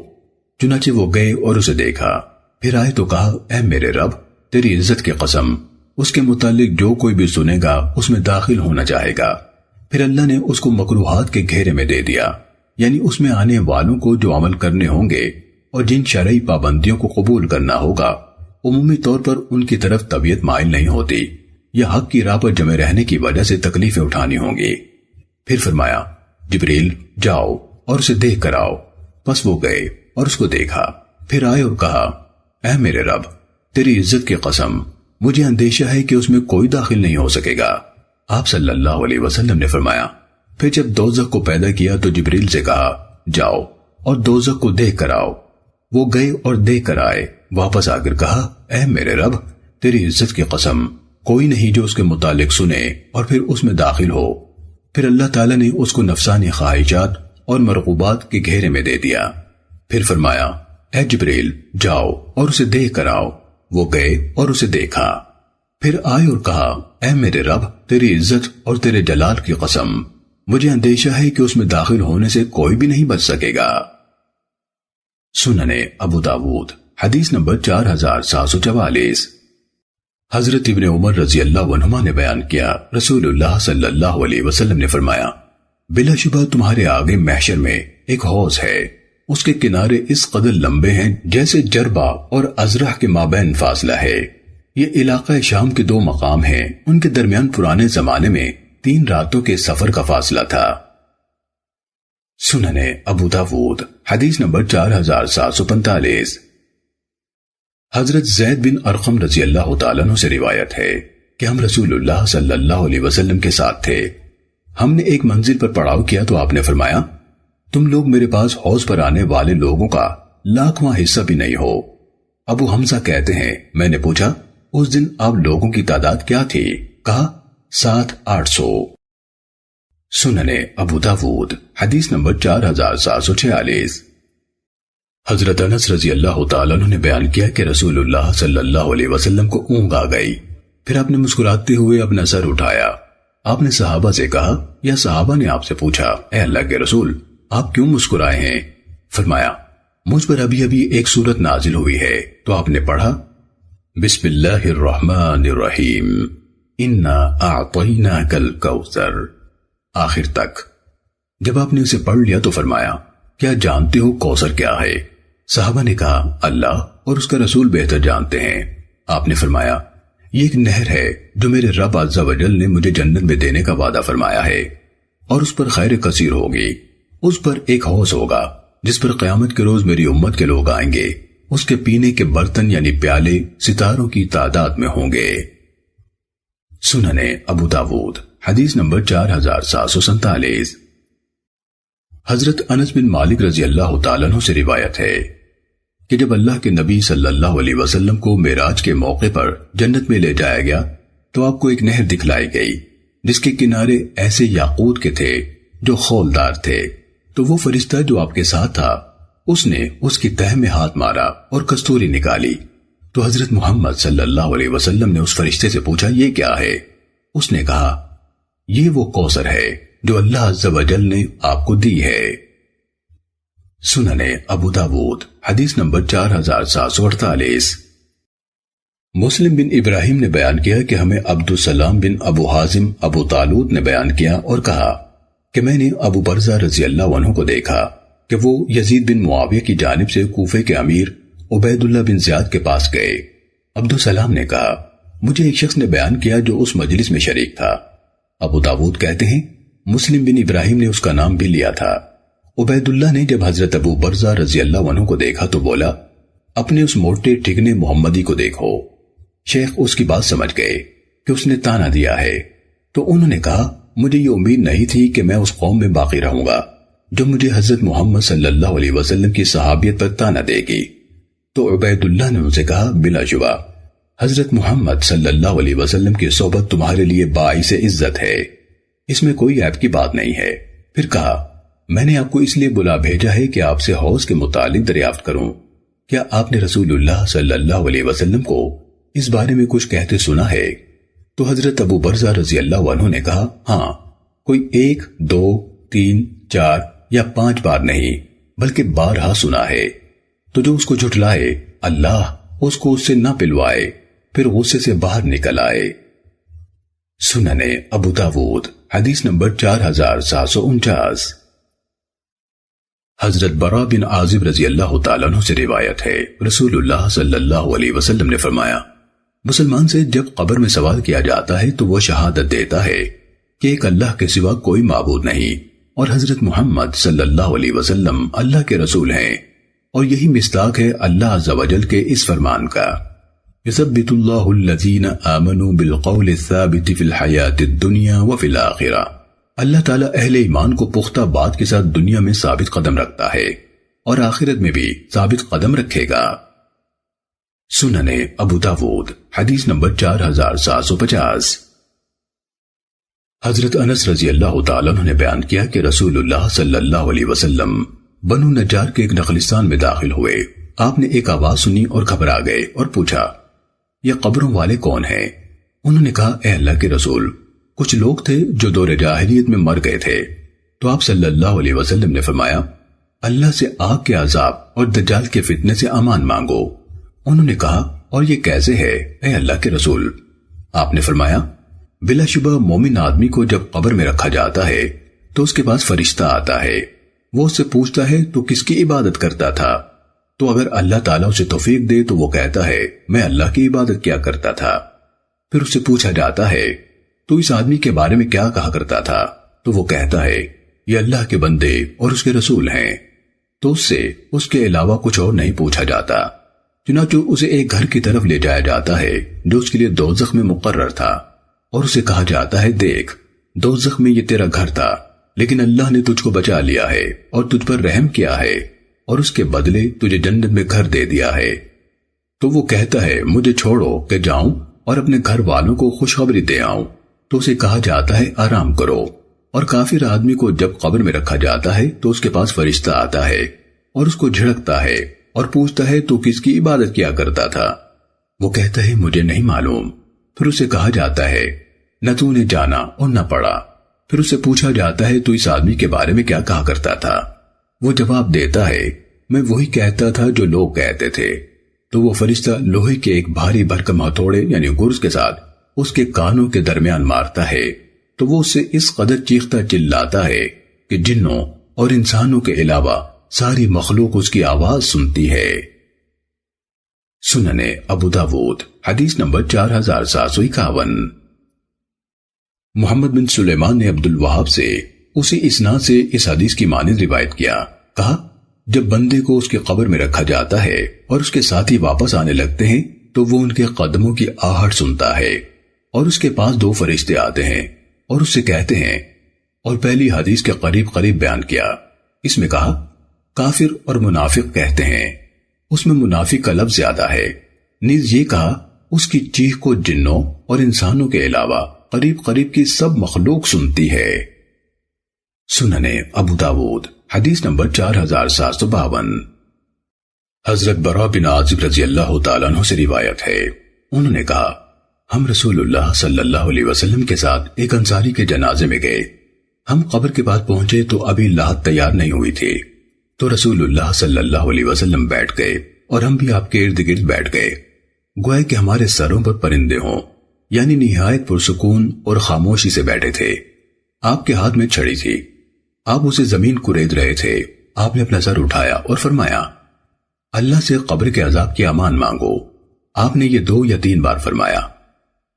چنانچہ وہ گئے اور اسے دیکھا، پھر آئے تو کہا، اے میرے رب، تیری عزت کی قسم، اس کے متعلق جو کوئی بھی سنے گا اس میں داخل ہونا چاہے گا۔ پھر اللہ نے اس کو مکروہات کے گھیرے میں دے دیا، یعنی اس میں آنے والوں کو جو عمل کرنے ہوں گے اور جن شرعی پابندیوں کو قبول کرنا ہوگا، عمومی طور پر ان کی طرف طبیعت مائل نہیں ہوتی یا حق کی راہ پر جمے رہنے کی وجہ سے تکلیفیں اٹھانی ہوں گی۔ پھر فرمایا، جبریل جاؤ اور اسے دیکھ کر آؤ۔ پس وہ گئے اور اس کو دیکھا، پھر آئے اور کہا، اے میرے رب، تیری عزت کی قسم، مجھے اندیشہ ہے کہ اس میں کوئی داخل نہیں ہو سکے گا۔ آپ صلی اللہ علیہ وسلم نے فرمایا، پھر جب دوزخ کو پیدا کیا تو جبریل سے کہا، جاؤ اور دوزخ کو دیکھ کر آؤ۔ وہ گئے اور دیکھ کر آئے، واپس آ کر کہا، اے میرے رب، تیری عزت کی قسم، کوئی نہیں جو اس کے متعلق سنے اور پھر اس میں داخل ہو۔ پھر اللہ تعالیٰ نے اس کو نفسانی خواہشات اور مرغوبات کے گھیرے میں دے دیا۔ پھر فرمایا، اے جبریل جاؤ اور اسے دیکھ کر آؤ۔ وہ گئے اور اسے دیکھا، پھر آئے اور کہا، اے میرے رب، تیری عزت اور تیرے جلال کی قسم، مجھے اندیشہ ہے کہ اس میں داخل ہونے سے کوئی بھی نہیں بچ سکے گا۔ سنن ابو داود حدیث نمبر 4744۔ حضرت ابن عمر رضی اللہ عنہما نے بیان کیا، رسول اللہ صلی اللہ علیہ وسلم نے فرمایا، بلا شبہ تمہارے آگے محشر میں ایک حوض ہے، اس کے کنارے اس قدر لمبے ہیں جیسے جربہ اور ازرح کے مابین فاصلہ ہے۔ یہ علاقہ شام کے 2 مقام ہیں، ان کے درمیان پرانے زمانے میں 3 راتوں کے سفر کا فاصلہ تھا۔ سنن ابو داود حدیث نمبر 4745۔ حضرت زید بن ارقم رضی اللہ تعالیٰ عنہ سے روایت ہے کہ ہم رسول اللہ صلی اللہ علیہ وسلم کے ساتھ تھے۔ ہم نے ایک منزل پر پڑاؤ کیا تو آپ نے فرمایا، تم لوگ میرے پاس حوض پر آنے والے لوگوں کا 1,00,000واں حصہ بھی نہیں ہو۔ ابو حمزہ کہتے ہیں، میں نے پوچھا، اس دن آپ لوگوں کی تعداد کیا تھی؟ کہا 700-800۔ سنن ابو داود حدیث نمبر 4746۔ حضرت انس رضی اللہ تعالیٰ عنہ نے بیان کیا کہ رسول اللہ صلی اللہ علیہ وسلم کو اونگ آ گئی، پھر آپ نے مسکراتے ہوئے اپنا سر اٹھایا۔ آپ نے صحابہ سے کہا، یا صحابہ نے آپ سے پوچھا، اے اللہ کے رسول، آپ کیوں مسکرائے ہیں؟ فرمایا، مجھ پر ابھی ابھی ایک سورت نازل ہوئی ہے۔ تو آپ نے پڑھا، بسم اللہ الرحمن الرحیم، انا اعطیناک الکوثر، آخر تک۔ جب آپ نے اسے پڑھ لیا تو فرمایا، کیا جانتے ہو کوثر کیا ہے؟ صحابہ نے کہا، اللہ اور اس کا رسول بہتر جانتے ہیں۔ آپ نے فرمایا، یہ ایک نہر ہے جو میرے رب عز و جل نے مجھے جنت میں دینے کا وعدہ فرمایا ہے، اور اس پر خیر کثیر ہوگی۔ اس پر ایک حوض ہوگا جس پر قیامت کے روز میری امت کے لوگ آئیں گے، اس کے پینے کے برتن یعنی پیالے ستاروں کی تعداد میں ہوں گے۔ سنن ابو داود حدیث نمبر 4747۔ حضرت انس بن مالک رضی اللہ تعالیٰ عنہ سے روایت ہے کہ جب اللہ کے نبی صلی اللہ علیہ وسلم کو معراج کے موقع پر جنت میں لے جایا گیا تو آپ کو ایک نہر دکھلائی گئی جس کے کنارے ایسے یاقوت کے تھے جو خولدار تھے۔ تو وہ فرشتہ جو آپ کے ساتھ تھا اس نے اس کی تہ میں ہاتھ مارا اور کستوری نکالی۔ تو حضرت محمد صلی اللہ علیہ وسلم نے اس فرشتے سے پوچھا، یہ کیا ہے؟ اس نے کہا، یہ وہ کوثر ہے جو اللہ عز و جل نے آپ کو دی ہے۔ سنن ابو داود حدیث نمبر 4748۔ مسلم بن ابراہیم نے بیان کیا کہ ہمیں عبدالسلام بن ابو حازم ابو طالوت نے بیان کیا اور کہا کہ میں نے ابو برزہ رضی اللہ عنہ کو دیکھا کہ وہ یزید بن معاویہ کی جانب سے کوفے کے امیر عبید اللہ بن زیاد کے پاس گئے۔ عبدالسلام نے کہا، مجھے ایک شخص نے بیان کیا جو اس مجلس میں شریک تھا۔ ابو داود کہتے ہیں مسلم بن ابراہیم نے اس کا نام بھی لیا تھا۔ عبید اللہ نے جب حضرت ابو برزہ رضی اللہ عنہ کو دیکھا تو بولا اپنے اس موٹے ٹھگنے محمدی کو دیکھو۔ شیخ اس کی بات سمجھ گئے کہ اس نے تانا دیا ہے، تو انہوں نے کہا مجھے یہ امید نہیں تھی کہ میں اس قوم میں باقی رہوں گا جو مجھے حضرت محمد صلی اللہ علیہ وسلم کی صحابیت پر تانا دے گی۔ تو عبید اللہ نے ان سے کہا بلا شبہ حضرت محمد صلی اللہ علیہ وسلم کی صحبت تمہارے لیے باعث عزت ہے، اس میں کوئی عیب کی بات نہیں ہے۔ پھر کہا میں نے آپ کو اس لیے بلا بھیجا ہے کہ آپ سے حوض کے متعلق دریافت کروں، کیا آپ نے رسول اللہ صلی اللہ علیہ وسلم کو اس بارے میں کچھ کہتے سنا ہے؟ تو حضرت ابو برزہ رضی اللہ عنہ نے کہا ہاں، کوئی 1 2 3 4 یا 5 بار نہیں بلکہ بارہا سنا ہے۔ تو جو اس کو جھٹلائے اللہ اس کو اس سے نہ پلوائے، پھر غصے سے باہر نکل آئے۔ سنن ابو داود حدیث نمبر 4749۔ حضرت برا بن عازب رضی اللہ تعالیٰ عنہ سے روایت ہے رسول اللہ صلی اللہ علیہ وسلم نے فرمایا مسلمان سے جب قبر میں سوال کیا جاتا ہے تو وہ شہادت دیتا ہے کہ ایک اللہ کے سوا کوئی معبود نہیں اور حضرت محمد صلی اللہ علیہ وسلم اللہ کے رسول ہیں، اور یہی مصداق ہے اللہ عز و جل کے اس فرمان کا یثبت اللہ الذین آمنوا بالقول الثابت فی الحیات الدنیا وفی الآخرہ۔ اللہ تعالیٰ اہل ایمان کو پختہ بات کے ساتھ دنیا میں ثابت قدم رکھتا ہے اور آخرت میں بھی ثابت قدم رکھے گا۔ سنن ابو داود حدیث نمبر 4750۔ حضرت انس رضی اللہ تعالیٰ عنہ نے بیان کیا کہ رسول اللہ صلی اللہ علیہ وسلم بنو نجار کے ایک نخلستان میں داخل ہوئے۔ آپ نے ایک آواز سنی اور گھبرا گئے اور پوچھا یہ قبروں والے کون ہیں؟ انہوں نے کہا اے اللہ کے رسول کچھ لوگ تھے جو دور جاہلیت میں مر گئے تھے۔ تو آپ صلی اللہ علیہ وسلم نے فرمایا اللہ سے آگ کے عذاب اور دجال کے فتنے سے امان مانگو۔ انہوں نے کہا اور یہ کیسے ہے اے اللہ کے رسول؟ آپ نے فرمایا بلا شبہ مومن آدمی کو جب قبر میں رکھا جاتا ہے تو اس کے پاس فرشتہ آتا ہے، وہ اس سے پوچھتا ہے تو کس کی عبادت کرتا تھا؟ تو اگر اللہ تعالیٰ اسے توفیق دے تو وہ کہتا ہے میں اللہ کی عبادت کیا کرتا تھا۔ پھر اس سے پوچھا جاتا ہے تو اس آدمی کے بارے میں کیا کہا کرتا تھا؟ تو وہ کہتا ہے یہ اللہ کے بندے اور اس کے رسول ہیں۔ تو اس سے اس کے علاوہ کچھ اور نہیں پوچھا جاتا۔ چنانچہ اسے ایک گھر کی طرف لے جایا جاتا ہے جو اس کے لیے دوزخ میں مقرر تھا، اور اسے کہا جاتا ہے دیکھ دوزخ میں یہ تیرا گھر تھا لیکن اللہ نے تجھ کو بچا لیا ہے اور تجھ پر رحم کیا ہے اور اس کے بدلے تجھے جنت میں گھر دے دیا ہے۔ تو وہ کہتا ہے مجھے چھوڑو کہ جاؤں اور اپنے گھر والوں کو خوشخبری دے آؤں۔ تو اسے کہا جاتا ہے آرام کرو۔ اور کافر آدمی کو جب قبر میں رکھا جاتا ہے تو اس کے پاس فرشتہ آتا ہے اور اس کو جھڑکتا ہے اور پوچھتا ہے تو کس کی عبادت کیا کرتا تھا؟ وہ کہتا ہے مجھے نہیں معلوم۔ پھر اسے کہا جاتا ہے نہ تو نے جانا اور نہ پڑھا۔ پھر اسے پوچھا جاتا ہے تو اس آدمی کے بارے میں کیا کہا کرتا تھا؟ وہ جواب دیتا ہے میں وہی کہتا تھا جو لوگ کہتے تھے۔ تو وہ فرشتہ لوہے کے ایک بھاری بھرکم ہتھوڑے یعنی گرز کے ساتھ اس کے کانوں کے درمیان مارتا ہے، تو وہ اسے اس قدر چیختا چلاتا ہے کہ جنوں اور انسانوں کے علاوہ ساری مخلوق اس کی آواز سنتی ہے۔ سنن ابو داود حدیث نمبر 4751۔ محمد بن سلیمان نے عبد الوہاب سے اسی اسناد سے اس حدیث کی مانند روایت کیا، کہا جب بندے کو اس کی قبر میں رکھا جاتا ہے اور اس کے ساتھی واپس آنے لگتے ہیں تو وہ ان کے قدموں کی آہٹ سنتا ہے، اور اس کے پاس 2 فرشتے آتے ہیں اور اس سے کہتے ہیں، اور پہلی حدیث کے قریب قریب بیان کیا۔ اس میں کہا کافر اور منافق کہتے ہیں، اس میں منافق کا لفظ زیادہ ہے۔ نیز یہ کہا اس کی چیخ کو جنوں اور انسانوں کے علاوہ قریب قریب کی سب مخلوق سنتی ہے۔ سنن ابو داود حدیث نمبر 4752۔ حضرت برا بن عازب رضی اللہ تعالیٰ عنہ سے روایت ہے، انہوں نے کہا ہم رسول اللہ صلی اللہ علیہ وسلم کے ساتھ ایک انصاری کے جنازے میں گئے۔ ہم قبر کے پاس پہنچے تو ابھی لحد تیار نہیں ہوئی تھی، تو رسول اللہ صلی اللہ علیہ وسلم بیٹھ گئے اور ہم بھی آپ کے ارد گرد بیٹھ گئے، گویا کہ ہمارے سروں پر پرندے ہوں، یعنی نہایت پرسکون اور خاموشی سے بیٹھے تھے۔ آپ کے ہاتھ میں چھڑی تھی، آپ اسے زمین کورید رہے تھے۔ آپ نے اپنا سر اٹھایا اور فرمایا اللہ سے قبر کے عذاب کی امان مانگو۔ آپ نے یہ 2 یا 3 بار فرمایا۔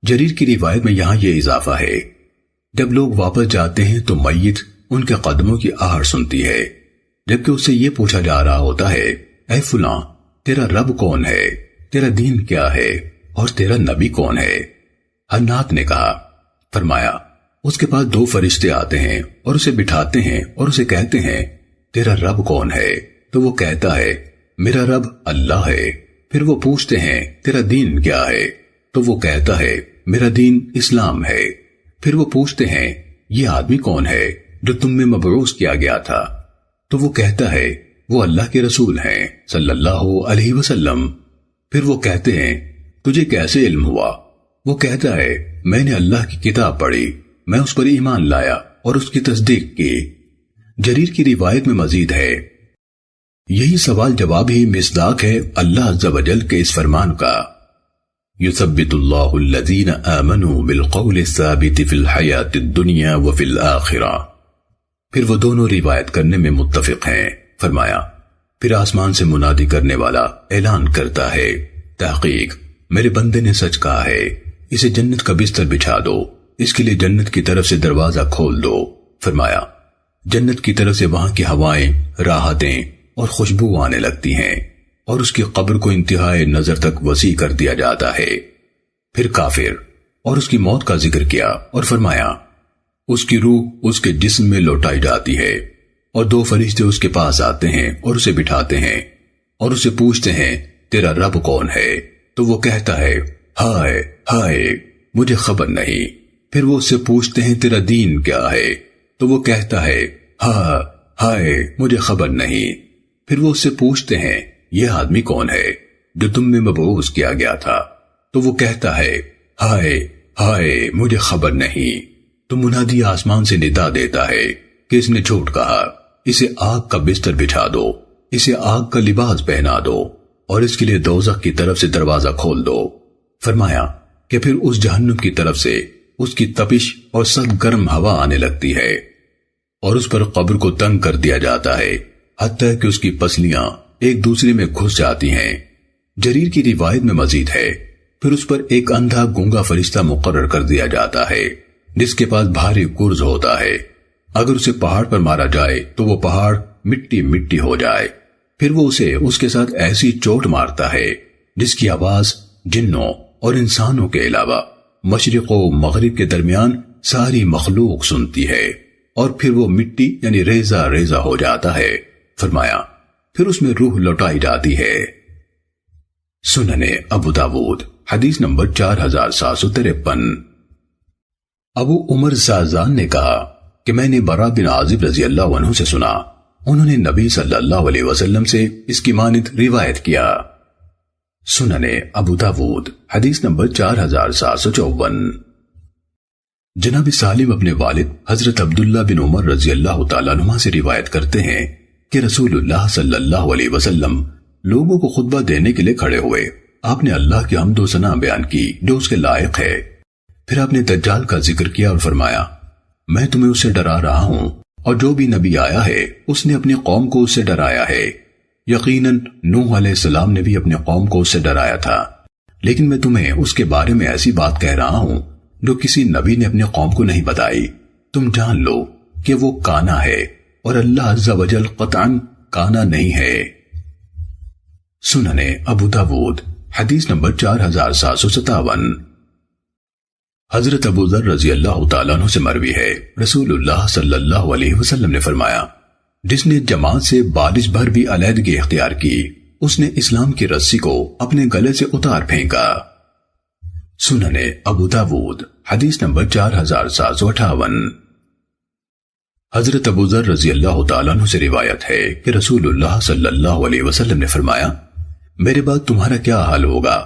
جریر کی روایت میں یہاں یہ اضافہ ہے جب لوگ واپس جاتے ہیں تو میت ان کے قدموں کی آہٹ سنتی ہے، جبکہ اس سے یہ پوچھا جا رہا ہوتا ہے، اے فلاں، تیرا رب کون ہے، تیرا دین کیا ہے اور تیرا نبی کون ہے؟ حنات نے کہا، فرمایا اس کے پاس 2 فرشتے آتے ہیں اور اسے بٹھاتے ہیں اور اسے کہتے ہیں، تیرا رب کون ہے؟ تو وہ کہتا ہے، میرا رب اللہ ہے۔ پھر وہ پوچھتے ہیں، تیرا دین کیا ہے؟ تو وہ کہتا ہے، میرا دین اسلام ہے۔ پھر وہ پوچھتے ہیں، یہ آدمی کون ہے جو تم میں مبعوث کیا گیا تھا؟ تو وہ کہتا ہے، وہ اللہ کے رسول ہیں صلی اللہ علیہ وسلم۔ پھر وہ کہتے ہیں، تجھے کیسے علم ہوا؟ وہ کہتا ہے، میں نے اللہ کی کتاب پڑھی، میں اس پر ایمان لایا اور اس کی تصدیق کی۔ جریر کی روایت میں مزید ہے، یہی سوال جواب ہی مصداق ہے اللہ عز و جل کے اس فرمان کا، یثبت اللہ الذین آمنوا بالقول الثابت فی الحیاۃ الدنیا وفی الآخرہ۔ پھر وہ دونوں روایت کرنے میں متفق ہیں۔ فرمایا، پھر آسمان سے منادی کرنے والا اعلان کرتا ہے، تحقیق میرے بندے نے سچ کہا ہے، اسے جنت کا بستر بچھا دو، اس کے لیے جنت کی طرف سے دروازہ کھول دو۔ فرمایا، جنت کی طرف سے وہاں کی ہوائیں، راحتیں اور خوشبو آنے لگتی ہیں اور اس کی قبر کو انتہائی نظر تک وسیع کر دیا جاتا ہے۔ پھر کافر اور اس کی موت کا ذکر کیا اور فرمایا، اس کی روح اس کے جسم میں لوٹائی جاتی ہے اور 2 فرشتے اس کے پاس آتے ہیں اور اسے بٹھاتے ہیں اور اسے پوچھتے ہیں، تیرا رب کون ہے؟ تو وہ کہتا ہے، ہائے ہائے مجھے خبر نہیں۔ پھر وہ اس سے پوچھتے ہیں، تیرا دین کیا ہے؟ تو وہ کہتا ہے، ہاں ہائے مجھے خبر نہیں۔ پھر وہ اس سے پوچھتے ہیں، یہ آدمی کون ہے جو تم میں مبعوث کیا گیا تھا؟ تو وہ کہتا ہے، ہائے ہائے مجھے خبر نہیں۔ تو منادی آسمان سے ندا دیتا ہے کہ اس نے جھوٹ کہا، اسے آگ کا بستر بچھا دو، اسے آگ کا لباس پہنا دو اور اس کے لیے دوزخ کی طرف سے دروازہ کھول دو۔ فرمایا کہ پھر اس جہنم کی طرف سے اس کی تپش اور سخت گرم ہوا آنے لگتی ہے اور اس پر قبر کو تنگ کر دیا جاتا ہے، حتیٰ کہ اس کی پسلیاں ایک دوسرے میں گھس جاتی ہیں۔ جریر کی روایت میں مزید ہے، پھر اس پر ایک اندھا گونگا فرشتہ مقرر کر دیا جاتا ہے جس کے پاس بھاری گرز ہوتا ہے، اگر اسے پہاڑ پر مارا جائے تو وہ پہاڑ مٹی مٹی ہو جائے۔ پھر وہ اسے اس کے ساتھ ایسی چوٹ مارتا ہے جس کی آواز جنوں اور انسانوں کے علاوہ مشرق و مغرب کے درمیان ساری مخلوق سنتی ہے، اور پھر وہ مٹی یعنی ریزہ ریزہ ہو جاتا ہے۔ فرمایا پھر اس میں روح لوٹائی جاتی ہے۔ سنن ابو داود حدیث نمبر 4753۔ ابو عمر زازان نے کہا کہ میں نے برا بن عازب رضی اللہ عنہ سے سنا، انہوں نے نبی صلی اللہ علیہ وسلم سے اس کی مانند روایت کیا۔ سنن ابو داود حدیث نمبر 4754۔ جناب سالم اپنے والد حضرت عبداللہ بن عمر رضی اللہ تعالیٰ عنہ سے روایت کرتے ہیں کہ رسول اللہ صلی اللہ علیہ وسلم لوگوں کو خطبہ دینے کے لیے کھڑے ہوئے۔ آپ نے اللہ کی حمد و ثنا بیان کی جو اس کے لائق ہے۔ پھر آپ نے دجال کا ذکر کیا اور فرمایا، میں تمہیں اسے ڈرا رہا ہوں، اور جو بھی نبی آیا ہے اس نے اپنی قوم کو اس سے ڈرایا ہے۔ یقیناً نوح علیہ السلام نے بھی اپنی قوم کو اس سے ڈرایا تھا، لیکن میں تمہیں اس کے بارے میں ایسی بات کہہ رہا ہوں جو کسی نبی نے اپنی قوم کو نہیں بتائی۔ تم جان لو کہ وہ کانا ہے اور اللہ عز و جل قطعاً کانا نہیں ہے۔ سنن ابو داود حدیث نمبر 4757۔ حضرت ابو ذر رضی اللہ تعالیٰ عنہ سے مروی ہے، رسول اللہ صلی اللہ علیہ وسلم نے فرمایا، جس نے جماعت سے بارش بھر بھی علیحدگی اختیار کی، اس نے اسلام کی رسی کو اپنے گلے سے اتار پھینکا۔ سنن ابو داود حدیث نمبر 4758۔ حضرت ابو ذر رضی اللہ تعالیٰ عنہ سے روایت ہے کہ رسول اللہ صلی اللہ علیہ وسلم نے فرمایا، میرے بعد تمہارا کیا حال ہوگا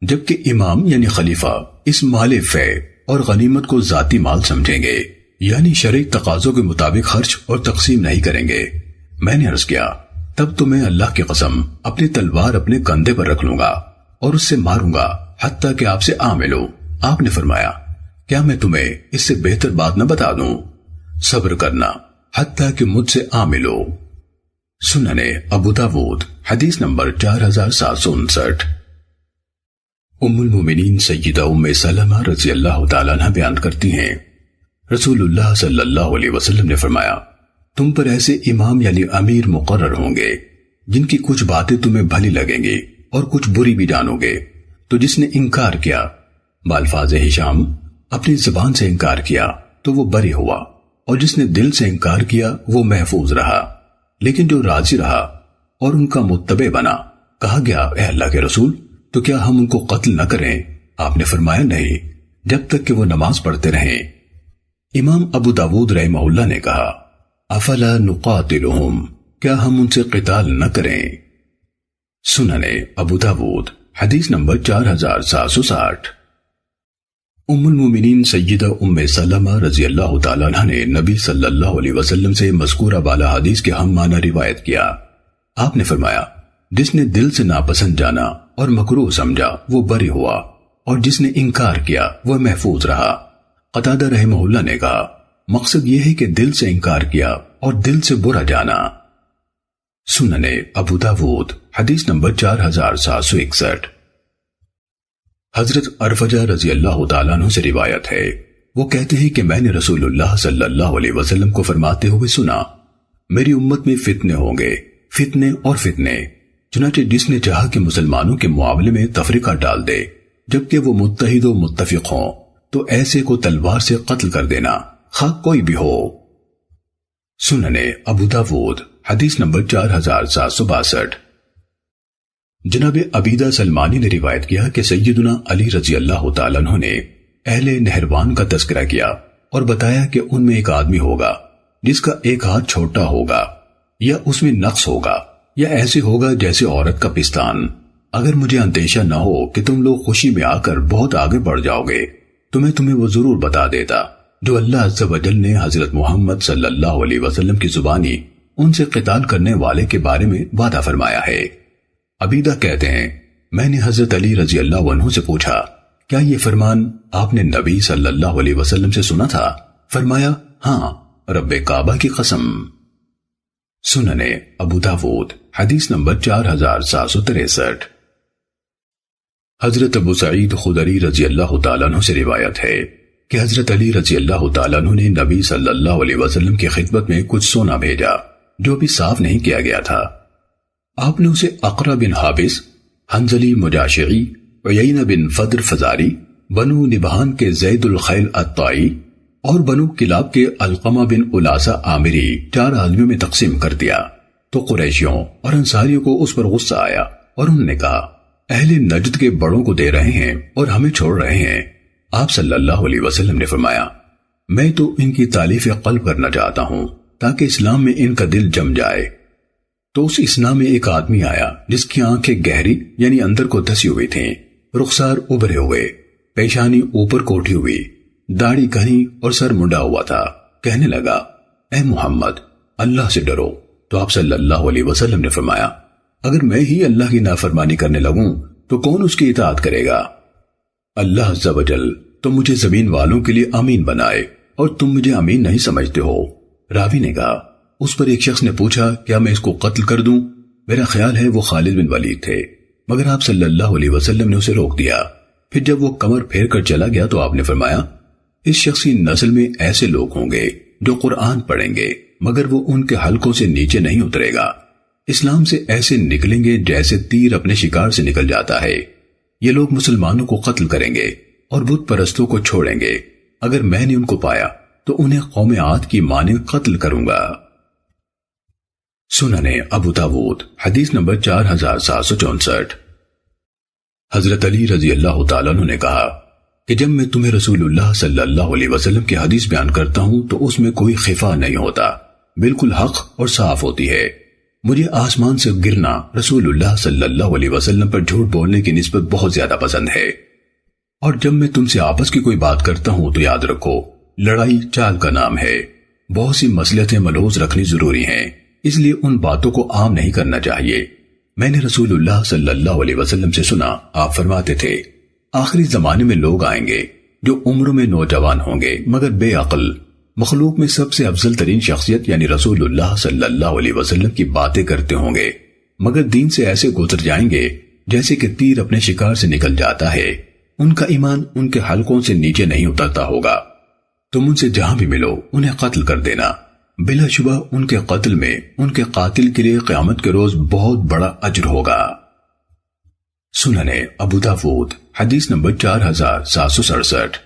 جبکہ امام یعنی خلیفہ اس مال فے اور غنیمت کو ذاتی مال سمجھیں گے، یعنی شرعی تقاضوں کے مطابق خرچ اور تقسیم نہیں کریں گے۔ میں نے عرض کیا، تب تو میں اللہ کی قسم اپنی تلوار اپنے کندھے پر رکھ لوں گا اور اس سے ماروں گا حتیٰ کہ آپ سے آ ملوں۔ آپ نے فرمایا، کیا میں تمہیں اس سے بہتر بات نہ بتا دوں؟ صبر کرنا حتیٰ کہ مجھ سے آ ملو۔ سنن ابو داود حدیث نمبر 4759۔ ام المومنین سیدہ ام سلمہ رضی اللہ تعالیٰ عنہ بیان کرتی ہیں، رسول اللہ صلی اللہ علیہ وسلم نے فرمایا، تم پر ایسے امام یعنی امیر مقرر ہوں گے جن کی کچھ باتیں تمہیں بھلی لگیں گی اور کچھ بری بھی جانو گے، تو جس نے انکار کیا، بالفاظ ہشام اپنی زبان سے انکار کیا تو وہ بری ہوا، اور جس نے دل سے انکار کیا وہ محفوظ رہا، لیکن جو راضی رہا اور ان کا متبع بنا، کہا گیا اے اللہ کے رسول تو کیا ہم ان کو قتل نہ کریں؟ آپ نے فرمایا نہیں، جب تک کہ وہ نماز پڑھتے رہیں۔ امام ابو داود رحمہ اللہ نے کہا افلا نقاتلہم، کیا ہم ان سے قتال نہ کریں؟ سننے ابو داود حدیث نمبر 4760۔ ام المومنین سیدہ ام سلمہ رضی اللہ تعالیٰ عنہ نے نبی صلی اللہ علیہ وسلم سے مذکورہ بالا حدیث کے ہم معنی روایت کیا۔ آپ نے فرمایا، جس نے دل سے ناپسند جانا اور مکروہ سمجھا وہ بری ہوا، اور جس نے انکار کیا وہ محفوظ رہا۔ قتادہ رحمہ اللہ نے کہا، مقصد یہ ہے کہ دل سے انکار کیا اور دل سے برا جانا۔ سننے ابو داود حدیث نمبر 4761۔ حضرت ارفجہ رضی اللہ تعالیٰ عنہ سے روایت ہے، وہ کہتے ہیں کہ میں نے رسول اللہ صلی اللہ علیہ وسلم کو فرماتے ہوئے سنا، میری امت میں فتنے ہوں گے، فتنے اور فتنے، چنانچہ جس نے چاہا کہ مسلمانوں کے معاملے میں تفریقہ ڈال دے جبکہ وہ متحد و متفق ہوں تو ایسے کو تلوار سے قتل کر دینا، خواہ کوئی بھی ہو۔ سننے ابو داود حدیث نمبر 4762۔ جناب عبیدہ سلمانی نے روایت کیا کہ سیدنا علی رضی اللہ تعالیٰ عنہ نے اہل نہروان کا تذکرہ کیا اور بتایا کہ ان میں ایک آدمی ہوگا جس کا ایک ہاتھ چھوٹا ہوگا یا اس میں نقص ہوگا یا ایسے ہوگا جیسے عورت کا پستان۔ اگر مجھے اندیشہ نہ ہو کہ تم لوگ خوشی میں آ کر بہت آگے بڑھ جاؤ گے تو میں تمہیں وہ ضرور بتا دیتا جو اللہ عز و جل نے حضرت محمد صلی اللہ علیہ وسلم کی زبانی ان سے قتال کرنے والے کے بارے میں وعدہ فرمایا ہے۔ عبیدہ کہتے ہیں، میں نے حضرت علی رضی اللہ عنہ سے پوچھا، کیا یہ فرمان آپ نے نبی صلی اللہ علیہ وسلم سے سنا تھا؟ فرمایا، ہاں، رب کعبہ کی قسم۔ سننے ابو داود حدیث نمبر 4763۔ حضرت ابو سعید خدری رضی اللہ تعالیٰ عنہ سے روایت ہے کہ حضرت علی رضی اللہ تعالیٰ عنہ نے نبی صلی اللہ علیہ وسلم کی خدمت میں کچھ سونا بھیجا جو بھی صاف نہیں کیا گیا تھا۔ آپ نے اسے اقرا بن حابس، حنزلی مجاشعی، عیینہ بن فدر فزاری، بنو نبہان کے زید الخیل الطائی اور بنو کلاب کے علقمہ بن علاسہ عامری 4 آدمیوں میں تقسیم کر دیا تو قریشیوں اور انصاریوں کو اس پر غصہ آیا اور انہوں نے کہا، اہل نجد کے بڑوں کو دے رہے ہیں اور ہمیں چھوڑ رہے ہیں۔ آپ صلی اللہ علیہ وسلم نے فرمایا، میں تو ان کی تعلیف قلب کرنا چاہتا ہوں تاکہ اسلام میں ان کا دل جم جائے۔ تو اس اسلام میں ایک آدمی آیا جس کی آنکھیں گہری یعنی اندر کو دھسی ہوئی تھیں، رخسار ابھرے ہوئے، پیشانی اوپر کو اٹھی ہوئی، داڑھی گھنی اور سر منڈا ہوا تھا۔ کہنے لگا، اے محمد، اللہ سے ڈرو۔ تو آپ صلی اللہ علیہ وسلم نے فرمایا، اگر میں ہی اللہ کی نافرمانی کرنے لگوں تو کون اس کی اطاعت کرے گا؟ اللہ عز و جل تو مجھے زمین والوں کے لیے امین بنائے اور تم مجھے امین نہیں سمجھتے ہو۔ راوی نے کہا، اس پر ایک شخص نے پوچھا، کیا میں اس کو قتل کر دوں؟ میرا خیال ہے وہ خالد بن ولید تھے، مگر آپ صلی اللہ علیہ وسلم نے اسے روک دیا۔ پھر جب وہ کمر پھیر کر چلا گیا تو آپ نے فرمایا، اس شخص کی نسل میں ایسے لوگ ہوں گے جو قرآن پڑھیں گے مگر وہ ان کے حلقوں سے نیچے نہیں اترے گا، اسلام سے ایسے نکلیں گے جیسے تیر اپنے شکار سے نکل جاتا ہے۔ یہ لوگ مسلمانوں کو قتل کریں گے اور بت پرستوں کو چھوڑیں گے، اگر میں نے ان کو پایا تو انہیں قوم عاد کی مانند قتل کروں گا۔ سننے ابو داود حدیث نمبر 4764۔ حضرت علی رضی اللہ تعالیٰ عنہ نے کہا کہ جب میں تمہیں رسول اللہ صلی اللہ علیہ وسلم کی حدیث بیان کرتا ہوں تو اس میں کوئی خفا نہیں ہوتا، بالکل حق اور صاف ہوتی ہے۔ مجھے آسمان سے گرنا رسول اللہ صلی اللہ علیہ وسلم پر جھوٹ بولنے کی نسبت بہت زیادہ پسند ہے، اور جب میں تم سے آپس کی کوئی بات کرتا ہوں تو یاد رکھو، لڑائی چال کا نام ہے، بہت سی مصلحتیں ملحوظ رکھنی ضروری ہیں، اس لیے ان باتوں کو عام نہیں کرنا چاہیے۔ میں نے رسول اللہ صلی اللہ علیہ وسلم سے سنا، آپ فرماتے تھے، آخری زمانے میں لوگ آئیں گے جو عمر میں نوجوان ہوں گے مگر بے عقل، مخلوق میں سب سے افضل ترین شخصیت یعنی رسول اللہ صلی اللہ علیہ وسلم کی باتیں کرتے ہوں گے مگر دین سے ایسے گزر جائیں گے جیسے کہ تیر اپنے شکار سے نکل جاتا ہے، ان کا ایمان ان کے حلقوں سے نیچے نہیں اترتا ہوگا۔ تم ان سے جہاں بھی ملو انہیں قتل کر دینا، بلا شبہ ان کے قتل میں ان کے قاتل کے لیے قیامت کے روز بہت بڑا اجر ہوگا۔ سننے ابو داود حدیث نمبر 4767۔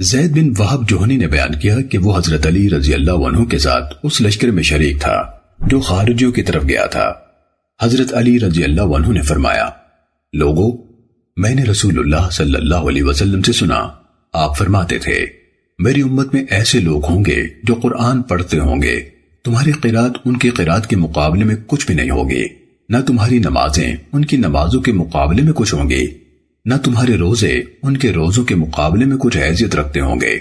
زید بن وہب جوہنی نے بیان کیا کہ وہ حضرت علی رضی اللہ عنہ کے ساتھ اس لشکر میں شریک تھا جو خارجیوں کی طرف گیا تھا۔ حضرت علی رضی اللہ عنہ نے فرمایا، لوگو، میں نے رسول اللہ صلی اللہ علیہ وسلم سے سنا، آپ فرماتے تھے میری امت میں ایسے لوگ ہوں گے جو قرآن پڑھتے ہوں گے، تمہاری قرات ان کی قرات کے مقابلے میں کچھ بھی نہیں ہوگی، نہ تمہاری نمازیں ان کی نمازوں کے مقابلے میں کچھ ہوں گی، نہ تمہارے روزے ان کے روزوں کے مقابلے میں کچھ حیثیت رکھتے ہوں گے۔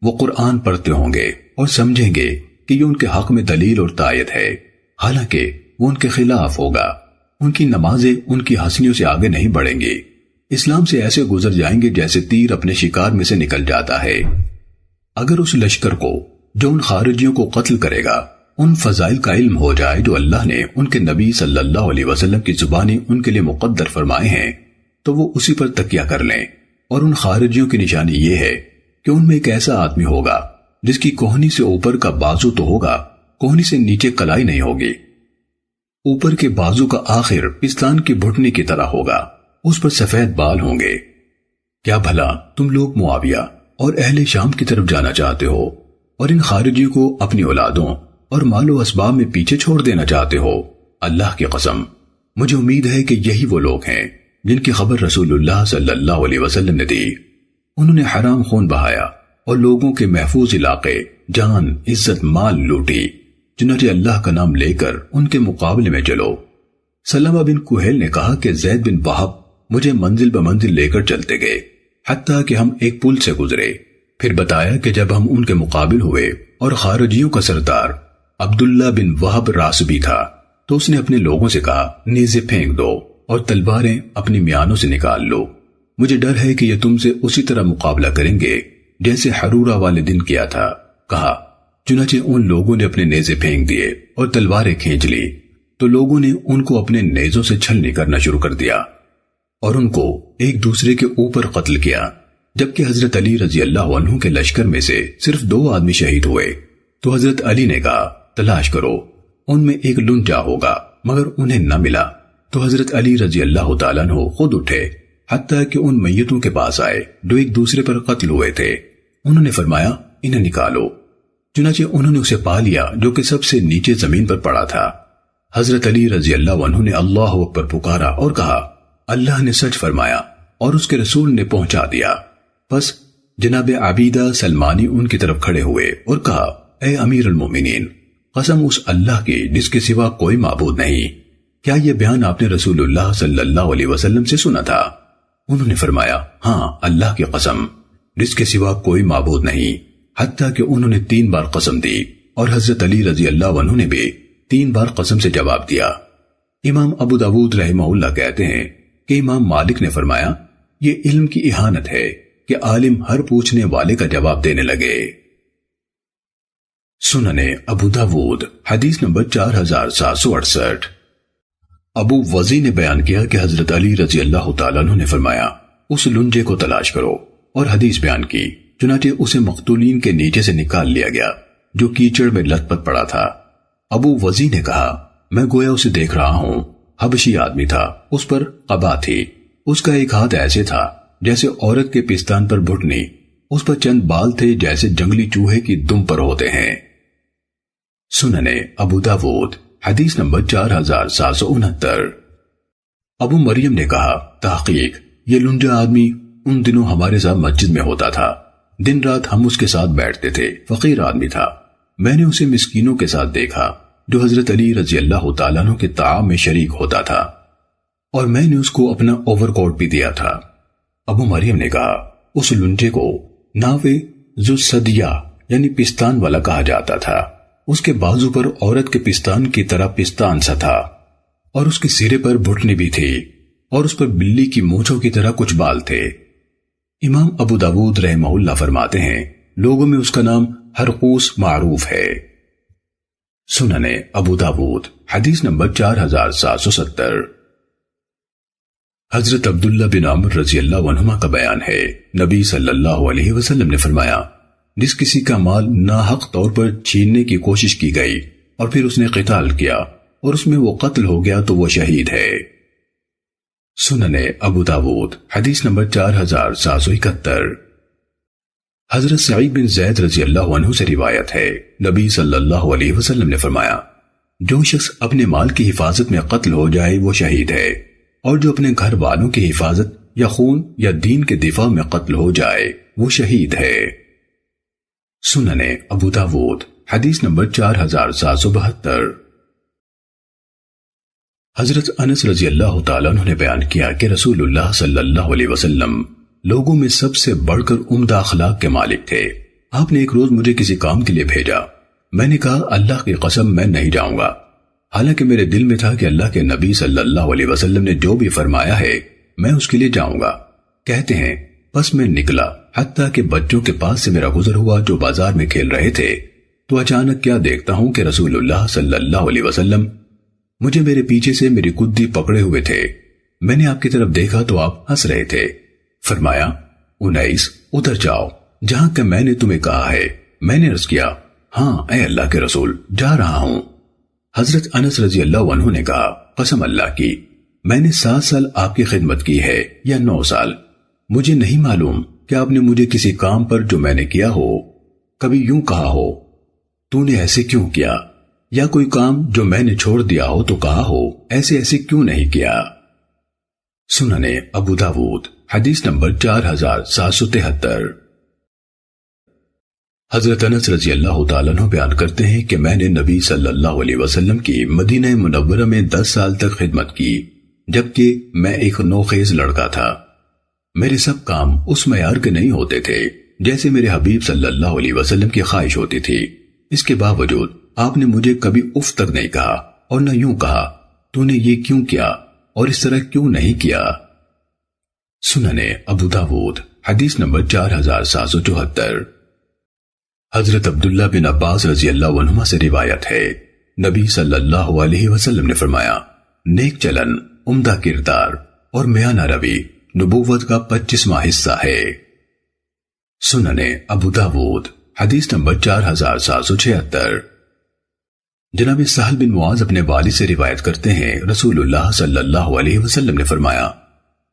وہ قرآن پڑھتے ہوں گے اور سمجھیں گے کہ یہ ان کے حق میں دلیل اور تائید ہے، حالانکہ وہ ان کے خلاف ہوگا۔ ان کی نمازیں ان کی حسنیوں سے آگے نہیں بڑھیں گی، اسلام سے ایسے گزر جائیں گے جیسے تیر اپنے شکار میں سے نکل جاتا ہے۔ اگر اس لشکر کو جو ان خارجیوں کو قتل کرے گا ان فضائل کا علم ہو جائے جو اللہ نے ان کے نبی صلی اللہ علیہ وسلم کی زبانی ان کے لیے مقدر فرمائے ہیں، تو وہ اسی پر تکیہ کر لیں۔ اور ان خارجیوں کی نشانی یہ ہے کہ ان میں ایک ایسا آدمی ہوگا جس کی کوہنی سے اوپر کا بازو تو ہوگا، کوہنی سے نیچے کلائی نہیں ہوگی۔ اوپر کے بازو کا آخر پستان کی بھٹنی کی طرح ہوگا، اس پر سفید بال ہوں گے۔ کیا بھلا تم لوگ معاویہ اور اہل شام کی طرف جانا چاہتے ہو اور ان خارجیوں کو اپنی اولادوں اور مال و اسباب میں پیچھے چھوڑ دینا چاہتے ہو؟ اللہ کی قسم، مجھے امید ہے کہ یہی وہ لوگ ہیں جن کی خبر رسول اللہ صلی اللہ علیہ وسلم نے دی۔ انہوں نے حرام خون بہایا اور لوگوں کے محفوظ علاقے، جان، عزت، مال لوٹی، چنانچہ اللہ کا نام لے کر ان کے مقابلے میں چلو۔ سلمہ بن کوہیل نے کہا کہ زید بن وہب مجھے منزل بمنزل لے کر چلتے گئے حتیٰ کہ ہم ایک پل سے گزرے۔ پھر بتایا کہ جب ہم ان کے مقابل ہوئے اور خارجیوں کا سردار عبداللہ بن وہب راسبی تھا تو اس نے اپنے لوگوں سے کہا، نیزے پھینک دو اور تلواریں اپنی میانوں سے نکال لو، مجھے ڈر ہے کہ یہ تم سے اسی طرح مقابلہ کریں گے جیسے حرورہ والے دن کیا تھا۔ کہا، چنانچہ ان لوگوں نے اپنے نیزے پھینک دیے اور تلواریں کھینچ لی تو لوگوں نے ان کو اپنے نیزوں سے چھلنی کرنا شروع کر دیا اور ان کو ایک دوسرے کے اوپر قتل کیا۔ جبکہ حضرت علی رضی اللہ عنہ کے لشکر میں سے صرف 2 آدمی شہید ہوئے تو حضرت علی نے کہا، تلاش کرو، ان میں ایک لنجا ہوگا، مگر انہیں نہ ملا تو حضرت علی رضی اللہ تعالیٰ عنہ خود اٹھے حتیٰ کہ ان میتوں کے پاس آئے جو ایک دوسرے پر قتل ہوئے تھے۔ انہوں نے فرمایا، انہیں نکالو۔ چنانچہ انہوں نے اسے پا لیا جو کہ سب سے نیچے زمین پر پڑا تھا۔ حضرت علی رضی اللہ عنہ نے اللہ اکبر پکارا اور کہا، اللہ نے سچ فرمایا اور اس کے رسول نے پہنچا دیا۔ پس جناب عبیدہ سلمانی ان کی طرف کھڑے ہوئے اور کہا، اے امیر المومنین، قسم اس اللہ کی جس کے سوا کوئی معبود نہیں، کیا یہ بیان آپ نے رسول اللہ صلی اللہ علیہ وسلم سے سنا تھا؟ انہوں نے فرمایا، ہاں، اللہ کی قسم جس کے سوا کوئی معبود نہیں، حتیٰ کہ انہوں نے 3 بار قسم دی اور حضرت علی رضی اللہ عنہ نے بھی 3 بار قسم سے جواب دیا۔ امام ابو داود رحمہ اللہ کہتے ہیں کہ امام مالک نے فرمایا، یہ علم کی اہانت ہے کہ عالم ہر پوچھنے والے کا جواب دینے لگے۔ سننے ابو داود حدیث نمبر 4768۔ ابو وزی نے بیان کیا کہ حضرت علی رضی اللہ تعالیٰ عنہ نے فرمایا، اس لنجے کو تلاش کرو، اور حدیث بیان کی، چنانچہ اسے مقتولین کے نیچے سے نکال لیا گیا جو کیچڑ میں لت پت پڑا تھا۔ ابو وزی نے کہا، میں گویا اسے دیکھ رہا ہوں، حبشی آدمی تھا، اس پر قبا تھی، اس کا ایک ہاتھ ایسے تھا جیسے عورت کے پستان پر بھٹنی، اس پر چند بال تھے جیسے جنگلی چوہے کی دم پر ہوتے ہیں۔ سننے ابو داود حدیث نمبر 4769۔ ابو مریم نے کہا، تحقیق یہ لنجا آدمی ان دنوں ہمارے ساتھ مسجد میں ہوتا تھا، دن رات ہم اس کے ساتھ بیٹھتے تھے، فقیر آدمی تھا۔ میں نے اسے مسکینوں کے ساتھ دیکھا جو حضرت علی رضی اللہ تعالیٰ عنہ کے طعام میں شریک ہوتا تھا، اور میں نے اس کو اپنا اوور کوٹ بھی دیا تھا۔ ابو مریم نے کہا، اس لنجے کو ناوے ذو صدیہ یعنی پستان والا کہا جاتا تھا، اس کے بازو پر عورت کے پستان کی طرح پستان سا تھا، اور اس کے سرے پر بھٹنی بھی تھی، اور اس پر بلی کی مونچھوں کی طرح کچھ بال تھے۔ امام ابو داود رحمہ اللہ فرماتے ہیں، لوگوں میں اس کا نام ہرقوس معروف ہے۔ سننے ابو داود حدیث نمبر 4770۔ حضرت عبداللہ بن عمر رضی اللہ عنہما کا بیان ہے، نبی صلی اللہ علیہ وسلم نے فرمایا، جس کسی کا مال ناحق طور پر چھیننے کی کوشش کی گئی اور پھر اس نے قتال کیا اور اس میں وہ قتل ہو گیا تو وہ شہید ہے۔ سنن ابو داود حدیث نمبر 4771۔ حضرت سعید بن زید رضی اللہ عنہ سے روایت ہے، نبی صلی اللہ علیہ وسلم نے فرمایا، جو شخص اپنے مال کی حفاظت میں قتل ہو جائے وہ شہید ہے، اور جو اپنے گھر والوں کی حفاظت یا خون یا دین کے دفاع میں قتل ہو جائے وہ شہید ہے۔ سنن ابو داود حدیث نمبر 4772۔ حضرت انس رضی اللہ تعالیٰ عنہ نے بیان کیا کہ رسول اللہ صلی اللہ علیہ وسلم لوگوں میں سب سے بڑھ کر عمدہ اخلاق کے مالک تھے۔ آپ نے ایک روز مجھے کسی کام کے لیے بھیجا۔ میں نے کہا، اللہ کی قسم میں نہیں جاؤں گا، حالانکہ میرے دل میں تھا کہ اللہ کے نبی صلی اللہ علیہ وسلم نے جو بھی فرمایا ہے میں اس کے لیے جاؤں گا۔ کہتے ہیں پس میں نکلا حتیٰ کہ بچوں کے پاس سے میرا گزر ہوا جو بازار میں کھیل رہے تھے، تو اچانک کیا دیکھتا ہوں کہ رسول اللہ صلی اللہ علیہ وسلم مجھے میرے پیچھے سے میری کدی پکڑے ہوئے تھے۔ میں نے آپ کی طرف دیکھا تو آپ ہنس رہے تھے۔ فرمایا، انیس ادھر جاؤ جہاں کہ میں نے تمہیں کہا ہے۔ میں نے عرض کیا، ہاں اے اللہ کے رسول، جا رہا ہوں۔ حضرت انس رضی اللہ عنہ نے کہا، قسم اللہ کی، میں نے 7 سال آپ کی خدمت کی ہے یا 9 سال، مجھے نہیں معلوم کہ آپ نے مجھے کسی کام پر جو میں نے کیا ہو کبھی یوں کہا ہو، تو نے ایسے کیوں کیا، یا کوئی کام جو میں نے چھوڑ دیا ہو تو کہا ہو ایسے ایسے کیوں نہیں کیا۔ سنن ابو داود حدیث نمبر 4773۔ حضرت انس رضی اللہ تعالیٰ عنہ بیان کرتے ہیں کہ میں نے نبی صلی اللہ علیہ وسلم کی مدینہ منورہ میں 10 سال تک خدمت کی، جبکہ میں ایک نوخیز لڑکا تھا۔ میرے سب کام اس معیار کے نہیں ہوتے تھے جیسے میرے حبیب صلی اللہ علیہ وسلم کی خواہش ہوتی تھی۔ اس کے باوجود آپ نے مجھے کبھی اف تک نہیں کہا اور نہ یوں کہا تو نے یہ کیوں کیا اور اس طرح کیوں نہیں کیا۔ سنن ابو داود حدیث نمبر 4774۔ حضرت عبداللہ بن عباس رضی اللہ عنہما سے روایت ہے، نبی صلی اللہ علیہ وسلم نے فرمایا، نیک چلن، عمدہ کردار اور میانہ روی نبوت کا 25واں حصہ ہے۔ سنن ابو داود حدیث نمبر 4776۔ جناب سہل بن معاذ اپنے والد سے روایت کرتے ہیں، رسول اللہ صلی اللہ علیہ وسلم نے فرمایا،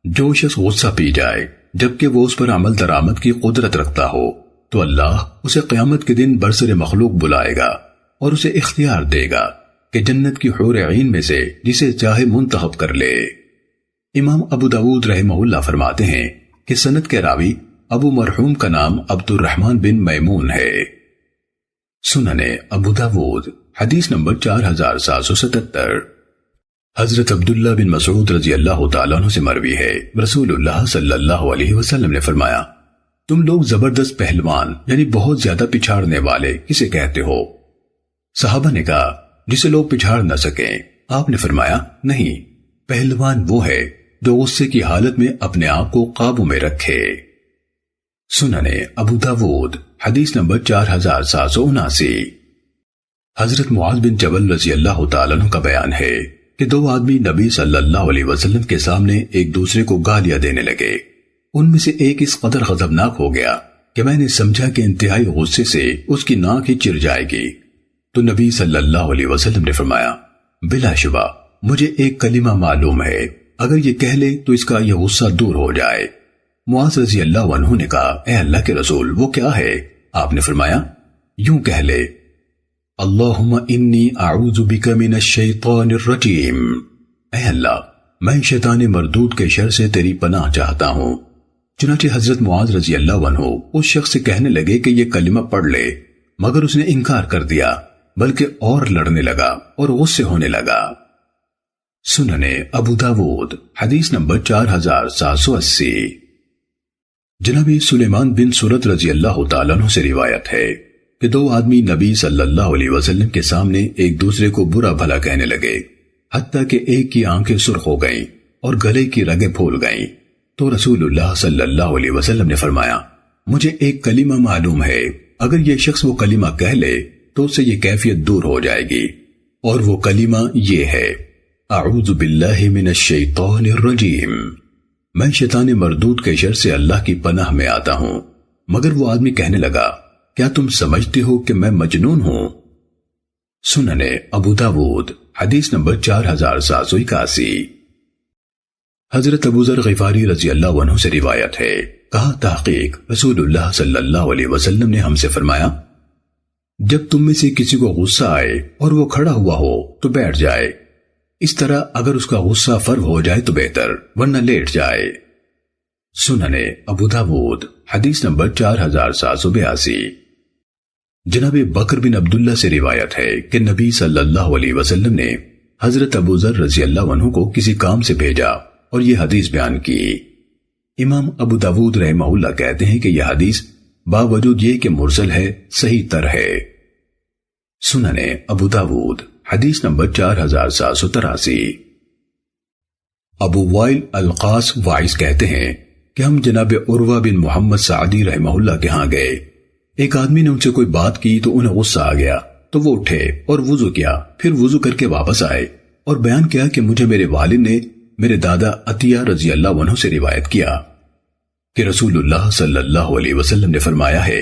جو شخص غصہ پی جائے جبکہ وہ اس پر عمل درآمد کی قدرت رکھتا ہو تو اللہ اسے قیامت کے دن برسر مخلوق بلائے گا اور اسے اختیار دے گا کہ جنت کی حور عین میں سے جسے چاہے منتخب کر لے۔ امام ابو داود رحمہ اللہ فرماتے ہیں کہ سند کے راوی ابو مرحوم کا نام عبد الرحمن بن میمون ہے۔ سنن ابو داود حدیث نمبر 4777۔ حضرت عبداللہ بن مسعود رضی اللہ تعالیٰ عنہ سے مروی ہے، رسول اللہ صلی اللہ علیہ وسلم نے فرمایا، تم لوگ زبردست پہلوان یعنی بہت زیادہ پچھاڑنے والے کسے کہتے ہو؟ صحابہ نے کہا، جسے لوگ پچھاڑ نہ سکیں۔ آپ نے فرمایا، نہیں، پہلوان وہ ہے جو غصے کی حالت میں اپنے آپ کو قابو میں رکھے۔ سنن ابو داود حدیث نمبر 4779۔ حضرت معاذ بن جبل رضی اللہ تعالیٰ عنہ کا بیان ہے کہ 2 آدمی نبی صلی اللہ علیہ وسلم کے سامنے ایک دوسرے کو گالیاں دینے لگے۔ ان میں سے ایک اس قدر غضبناک ہو گیا کہ میں نے سمجھا کہ انتہائی غصے سے اس کی ناک ہی چر جائے گی، تو نبی صلی اللہ علیہ وسلم نے فرمایا، بلا شبہ مجھے ایک کلمہ معلوم ہے، اگر یہ کہہ لے تو اس کا یہ غصہ دور ہو جائے۔ معاذ رضی اللہ عنہ نے کہا، اے اللہ کے رسول، وہ کیا ہے؟ آپ نے فرمایا، یوں کہہ لے، اللہم انی اعوذ بک من الشیطان الرجیم، اے اللہ میں شیطان مردود کے شر سے تیری پناہ چاہتا ہوں۔ چنانچہ حضرت معاذ رضی اللہ عنہ اس شخص سے کہنے لگے کہ یہ کلمہ پڑھ لے، مگر اس نے انکار کر دیا، بلکہ اور لڑنے لگا اور غصے ہونے لگا۔ سنن ابو داود حدیث نمبر 4780۔ جناب سلیمان بن سرد رضی اللہ تعالیٰ عنہ سے روایت ہے کہ 2 آدمی نبی صلی اللہ علیہ وسلم کے سامنے ایک دوسرے کو برا بھلا کہنے لگے، حتیٰ کہ ایک کی آنکھیں سرخ ہو گئیں اور گلے کی رگیں پھول گئیں، تو رسول اللہ صلی اللہ علیہ وسلم نے فرمایا، مجھے ایک کلمہ معلوم ہے، اگر یہ شخص وہ کلمہ کہہ لے تو اس سے یہ کیفیت دور ہو جائے گی، اور وہ کلمہ یہ ہے، اعوذ باللہ من الشیطان الرجیم، میں شیطان مردود کے شر سے اللہ کی پناہ میں آتا ہوں۔ مگر وہ آدمی کہنے لگا، کیا تم سمجھتے ہو کہ میں مجنون ہوں؟ سننے ابو داود حدیث نمبر 4781۔ حضرت ابو ذر غفاری رضی اللہ عنہ سے روایت ہے، کہا تحقیق رسول اللہ صلی اللہ علیہ وسلم نے ہم سے فرمایا، جب تم میں سے کسی کو غصہ آئے اور وہ کھڑا ہوا ہو تو بیٹھ جائے، اس طرح اگر اس کا غصہ فرو ہو جائے تو بہتر، ورنہ لیٹ جائے۔ سننے ابو داود حدیث نمبر 4782۔ جناب بکر بن عبداللہ سے روایت ہے کہ نبی صلی اللہ علیہ وسلم نے حضرت ابو ذر رضی اللہ عنہ کو کسی کام سے بھیجا اور یہ حدیث بیان کی۔ امام ابو داود رحمہ اللہ کہتے ہیں کہ یہ حدیث باوجود یہ کہ مرسل ہے صحیح تر ہے۔ سننے ابو داود حدیث نمبر 4783۔ ابو وائل القاص وائس کہتے ہیں کہ ہم جناب عروہ بن محمد سعدی رحمہ اللہ کے ہاں گئے۔ ایک آدمی نے ان سے کوئی بات کی تو انہیں غصہ آ گیا تو وہ اٹھے اور وضو کیا، پھر وضو کر کے واپس آئے اور بیان کیا کہ مجھے میرے والد نے میرے دادا عطیہ رضی اللہ عنہ سے روایت کیا کہ رسول اللہ صلی اللہ علیہ وسلم نے فرمایا ہے،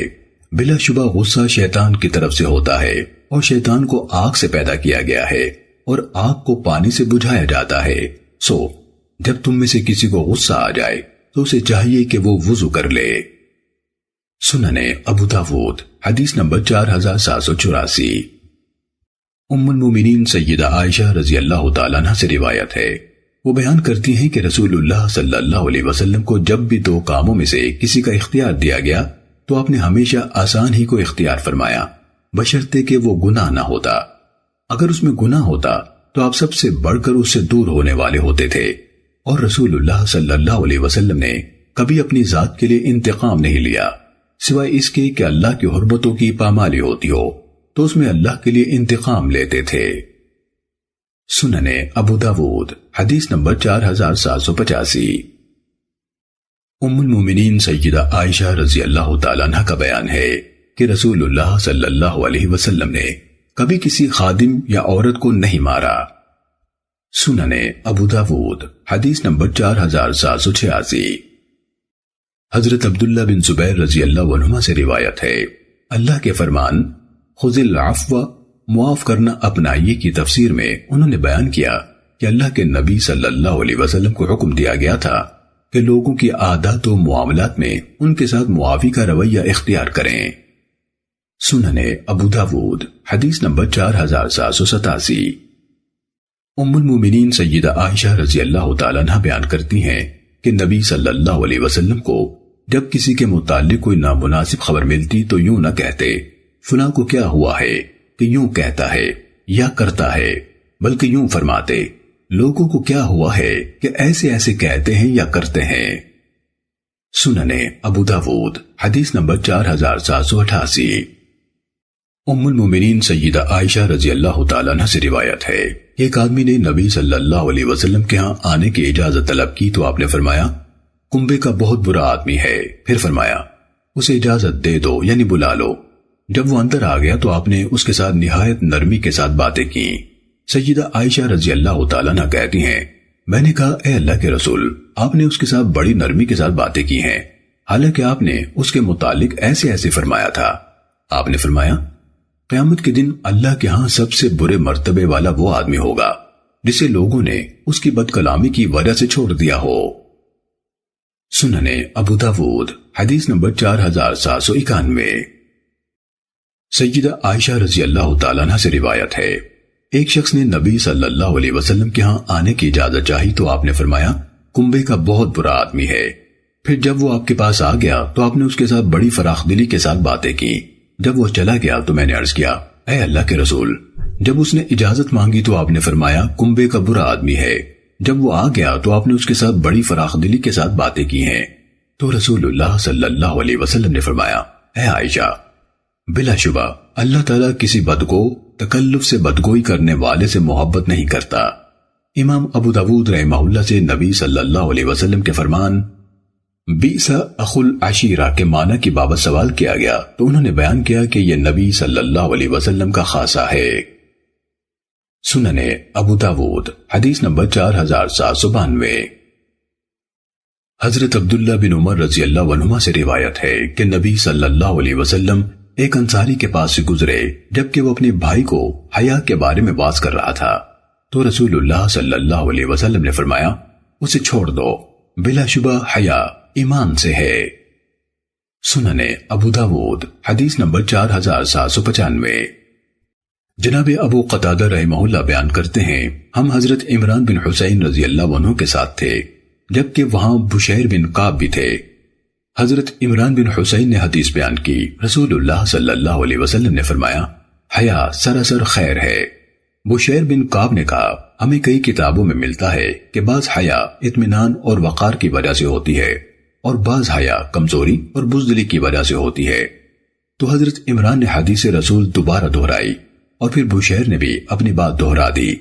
بلا شبہ غصہ شیطان کی طرف سے ہوتا ہے اور شیطان کو آگ سے پیدا کیا گیا ہے اور آگ کو پانی سے بجھایا جاتا ہے۔ سو جب تم میں سے کسی کو غصہ آ جائے تو اسے چاہیے کہ وہ وضو کر لے۔ سننے ابو داود حدیث نمبر 4784۔ ام المومنین سیدہ عائشہ رضی اللہ تعالیٰ عنہ سے روایت ہے، وہ بیان کرتی ہیں کہ رسول اللہ صلی اللہ علیہ وسلم کو جب بھی دو کاموں میں سے کسی کا اختیار دیا گیا تو آپ نے ہمیشہ آسان ہی کو اختیار فرمایا، بشرطے کہ وہ گناہ نہ ہوتا۔ اگر اس میں گناہ ہوتا تو آپ سب سے بڑھ کر اس سے دور ہونے والے ہوتے تھے، اور رسول اللہ صلی اللہ علیہ وسلم نے کبھی اپنی ذات کے لیے انتقام نہیں لیا سوائے اس کے کہ اللہ کی حرمتوں کی پامالی ہوتی ہو تو اس میں اللہ کے لیے انتقام لیتے تھے۔ سننے ابو داود حدیث نمبر 4785۔ ام المومنین سیدہ عائشہ رضی اللہ تعالیٰ عنہ کا بیان ہے کہ رسول اللہ صلی اللہ علیہ وسلم نے کبھی کسی خادم یا عورت کو نہیں مارا۔ سننے ابو داود حدیث نمبر 4786۔ حضرت عبداللہ بن زبیر رضی اللہ عنہما سے روایت ہے، اللہ کے فرمان خذ العفو معاف کرنا اپنائیے کی تفسیر میں انہوں نے بیان کیا کہ اللہ کے نبی صلی اللہ علیہ وسلم کو حکم دیا گیا تھا کہ لوگوں کی عادات و معاملات میں ان کے ساتھ معافی کا رویہ اختیار کریں۔ سننے ابو داود حدیث نمبر 4787۔ ام المومنین سیدہ عائشہ رضی اللہ تعالیٰ عنہ بیان کرتی ہیں کہ نبی صلی اللہ علیہ وسلم کو جب کسی کے متعلق کوئی نامناسب خبر ملتی تو یوں نہ کہتے فلاں کو کیا ہوا ہے کہ یوں کہتا ہے یا کرتا ہے، بلکہ یوں فرماتے لوگوں کو کیا ہوا ہے کہ ایسے ایسے کہتے ہیں یا کرتے ہیں۔ سننے ابو داود حدیث نمبر 4788۔ ام المومنین سیدہ عائشہ رضی اللہ تعالیٰ عنہ سے روایت ہے کہ ایک آدمی نے نبی صلی اللہ علیہ وسلم کے ہاں آنے کی اجازت طلب کی تو آپ نے فرمایا کنبے کا بہت برا آدمی ہے، پھر فرمایا اسے اجازت دے دو یعنی بلا لو۔ جب وہ اندر آ گیا تو آپ نے اس کے ساتھ نہایت نرمی کے ساتھ باتیں کی۔ سیدہ عائشہ رضی اللہ تعالیٰ عنہ کہتی ہیں، میں نے کہا اے اللہ کے رسول، آپ نے اس کے ساتھ بڑی نرمی کے ساتھ باتیں کی ہیں، حالانکہ آپ نے اس کے متعلق ایسے ایسے فرمایا تھا۔ آپ نے فرمایا قیامت کے دن اللہ کے ہاں سب سے برے مرتبے والا وہ آدمی ہوگا جسے لوگوں نے اس کی بد کلامی کی وجہ سے چھوڑ دیا ہو۔ سننے ابو داود حدیث نمبر 4791۔ سیدہ عائشہ رضی اللہ تعالیٰ عنہ سے روایت ہے، ایک شخص نے نبی صلی اللہ علیہ وسلم کے ہاں آنے کی اجازت چاہی تو آپ نے فرمایا کنبے کا بہت برا آدمی ہے۔ پھر جب وہ آپ کے پاس آ گیا تو آپ نے اس کے ساتھ بڑی فراخ دلی کے ساتھ باتیں کی۔ جب وہ چلا گیا تو میں نے عرض کیا اے اللہ کے رسول، جب اس نے اجازت مانگی تو آپ نے فرمایا کنبے کا برا آدمی ہے۔ جب وہ آ گیا تو آپ نے اس کے ساتھ بڑی فراخ دلی کے ساتھ باتیں کی ہیں۔ تو رسول اللہ صلی اللہ علیہ وسلم نے فرمایا اے عائشہ، بلا شبہ اللہ تعالیٰ کسی بدگو تکلف سے بدگوئی کرنے والے سے محبت نہیں کرتا۔ امام ابو داود رحمہ اللہ سے نبی صلی اللہ علیہ وسلم کے فرمان بیس اخو العشیرہ کے معنی کی بابت سوال کیا گیا تو انہوں نے بیان کیا کہ یہ نبی صلی اللہ علیہ وسلم کا خاصہ ہے۔ سننے ابو داود حدیث نمبر 4792۔ حضرت عبداللہ بن عمر رضی اللہ عنہما سے روایت ہے کہ نبی صلی اللہ علیہ وسلم ایک انصاری کے پاس سے گزرے جبکہ وہ اپنے بھائی کو حیا کے بارے میں باز کر رہا تھا، تو رسول اللہ صلی اللہ علیہ وسلم نے فرمایا اسے چھوڑ دو، بلا شبہ حیا ایمان سے ہے۔ سنن ابو داود حدیث نمبر 4795۔ جناب ابو قتادہ رحمہ اللہ بیان کرتے ہیں ہم حضرت عمران بن حسین رضی اللہ عنہ کے ساتھ تھے جبکہ وہاں بشیر بن کعب بھی تھے۔ حضرت عمران بن حسین نے حدیث بیان کی، رسول اللہ صلی اللہ علیہ وسلم نے فرمایا حیا سراسر خیر ہے۔ بشیر بن کعب نے کہا ہمیں کئی کتابوں میں ملتا ہے کہ بعض حیا اطمینان اور وقار کی وجہ سے ہوتی ہے اور بعض حیا کمزوری اور بزدلی کی وجہ سے ہوتی ہے۔ تو حضرت عمران نے حدیث رسول دوبارہ دہرائی اور پھر بشیر نے بھی اپنی بات دہرا دی۔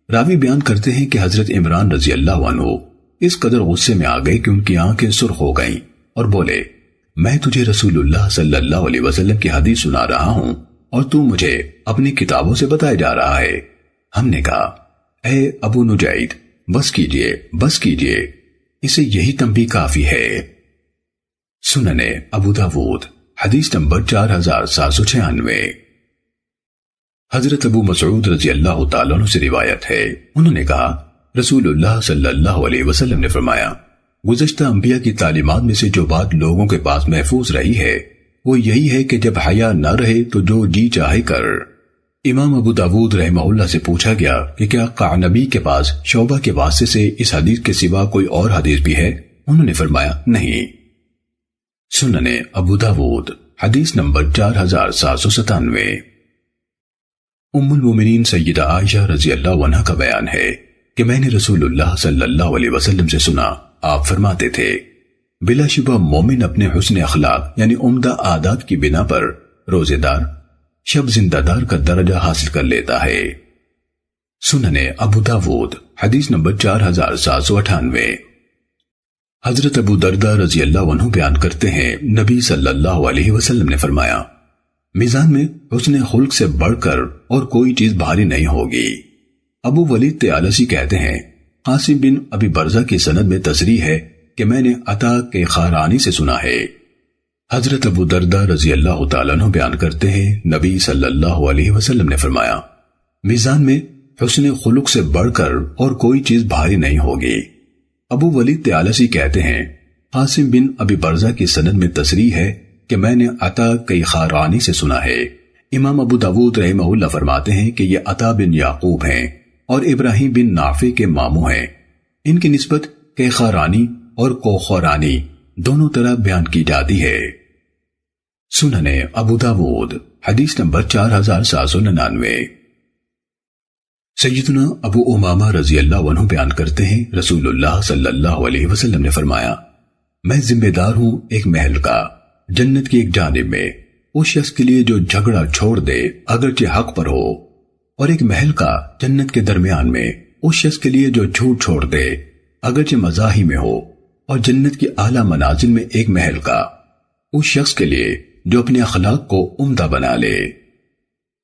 راوی بیان کرتے ہیں کہ حضرت عمران رضی اللہ عنہ اس قدر غصے میں آ گئے کہ ان کی آنکھیں سرخ ہو گئیں اور بولے میں تجھے رسول اللہ صلی اللہ علیہ وسلم کی حدیث سنا رہا ہوں اور تو مجھے اپنی کتابوں سے بتائے جا رہا ہے۔ ہم نے کہا اے ابو نجید بس کیجئے، اسے یہی تنبیہ کافی ہے۔ سنن ابو داود حدیث نمبر 4796۔ حضرت ابو مسعود رضی اللہ تعالیٰ عنہ سے روایت ہے، انہوں نے کہا رسول اللہ صلی اللہ علیہ وسلم نے فرمایا گزشتہ انبیاء کی تعلیمات میں سے جو بات لوگوں کے پاس محفوظ رہی ہے وہ یہی ہے کہ جب حیا نہ رہے تو جو جی چاہے کر۔ امام ابو داود رحمہ اللہ سے پوچھا گیا کہ کیا قعنبی کے پاس شعبہ کے واسطے سے اس حدیث کے سوا کوئی اور حدیث بھی ہے؟ انہوں نے فرمایا نہیں۔ سنن ابو داود حدیث نمبر 4797۔ ام المومنین سیدہ عائشہ رضی اللہ عنہ کا بیان ہے کہ میں نے رسول اللہ صلی اللہ علیہ وسلم سے سنا، آپ فرماتے تھے بلا شبہ مومن اپنے حسن اخلاق یعنی عمدہ عادات کی بنا پر روزے دار شب زندہ دار کا درجہ حاصل کر لیتا ہے۔ سنن ابو داود حدیث نمبر 4798۔ حضرت ابو دردہ رضی اللہ عنہ بیان کرتے ہیں نبی صلی اللہ علیہ وسلم نے فرمایا میزان میں حسن خلق سے بڑھ کر اور کوئی چیز بھاری نہیں ہوگی۔ ابو ولید طیالسی کہتے ہیں قاسم بن ابی برزہ کی سند میں تصریح ہے کہ میں نے عطا کے خارانی سے سنا ہے۔ حضرت ابو دردہ رضی اللہ تعالیٰ عنہ بیان کرتے ہیں نبی صلی اللہ علیہ وسلم نے فرمایا میزان میں حسن خلق سے بڑھ کر اور کوئی چیز بھاری نہیں ہوگی۔ ابو ولید طیالسی کہتے ہیں قاسم بن ابی برزہ کی سند میں تصریح ہے کہ میں نے عطا کے خارانی سے سنا ہے۔ امام ابو داود رحمہ اللہ فرماتے ہیں کہ یہ عطا بن یعقوب ہیں اور ابراہیم بن نافع کے ماموں ہیں۔ ان کی نسبت کیخارانی اور کوخورانی دونوں طرح بیان کی جاتی ہے۔ سنن ابو داود حدیث نمبر 4799۔ سیدنا ابو امامہ رضی اللہ عنہ بیان کرتے ہیں رسول اللہ صلی اللہ علیہ وسلم نے فرمایا میں ذمہ دار ہوں ایک محل کا جنت کی ایک جانب میں اس شخص کے لیے جو جھگڑا چھوڑ دے اگرچہ حق پر ہو، اور ایک محل کا جنت کے درمیان میں اس شخص کے لیے جو جھوٹ چھوڑ دے اگرچہ مزاحی میں ہو، اور جنت کی اعلیٰ منازل میں ایک محل کا اس شخص کے لیے جو اپنے اخلاق کو عمدہ بنا لے۔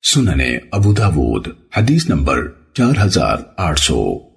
سنن ابو داود حدیث نمبر 4800۔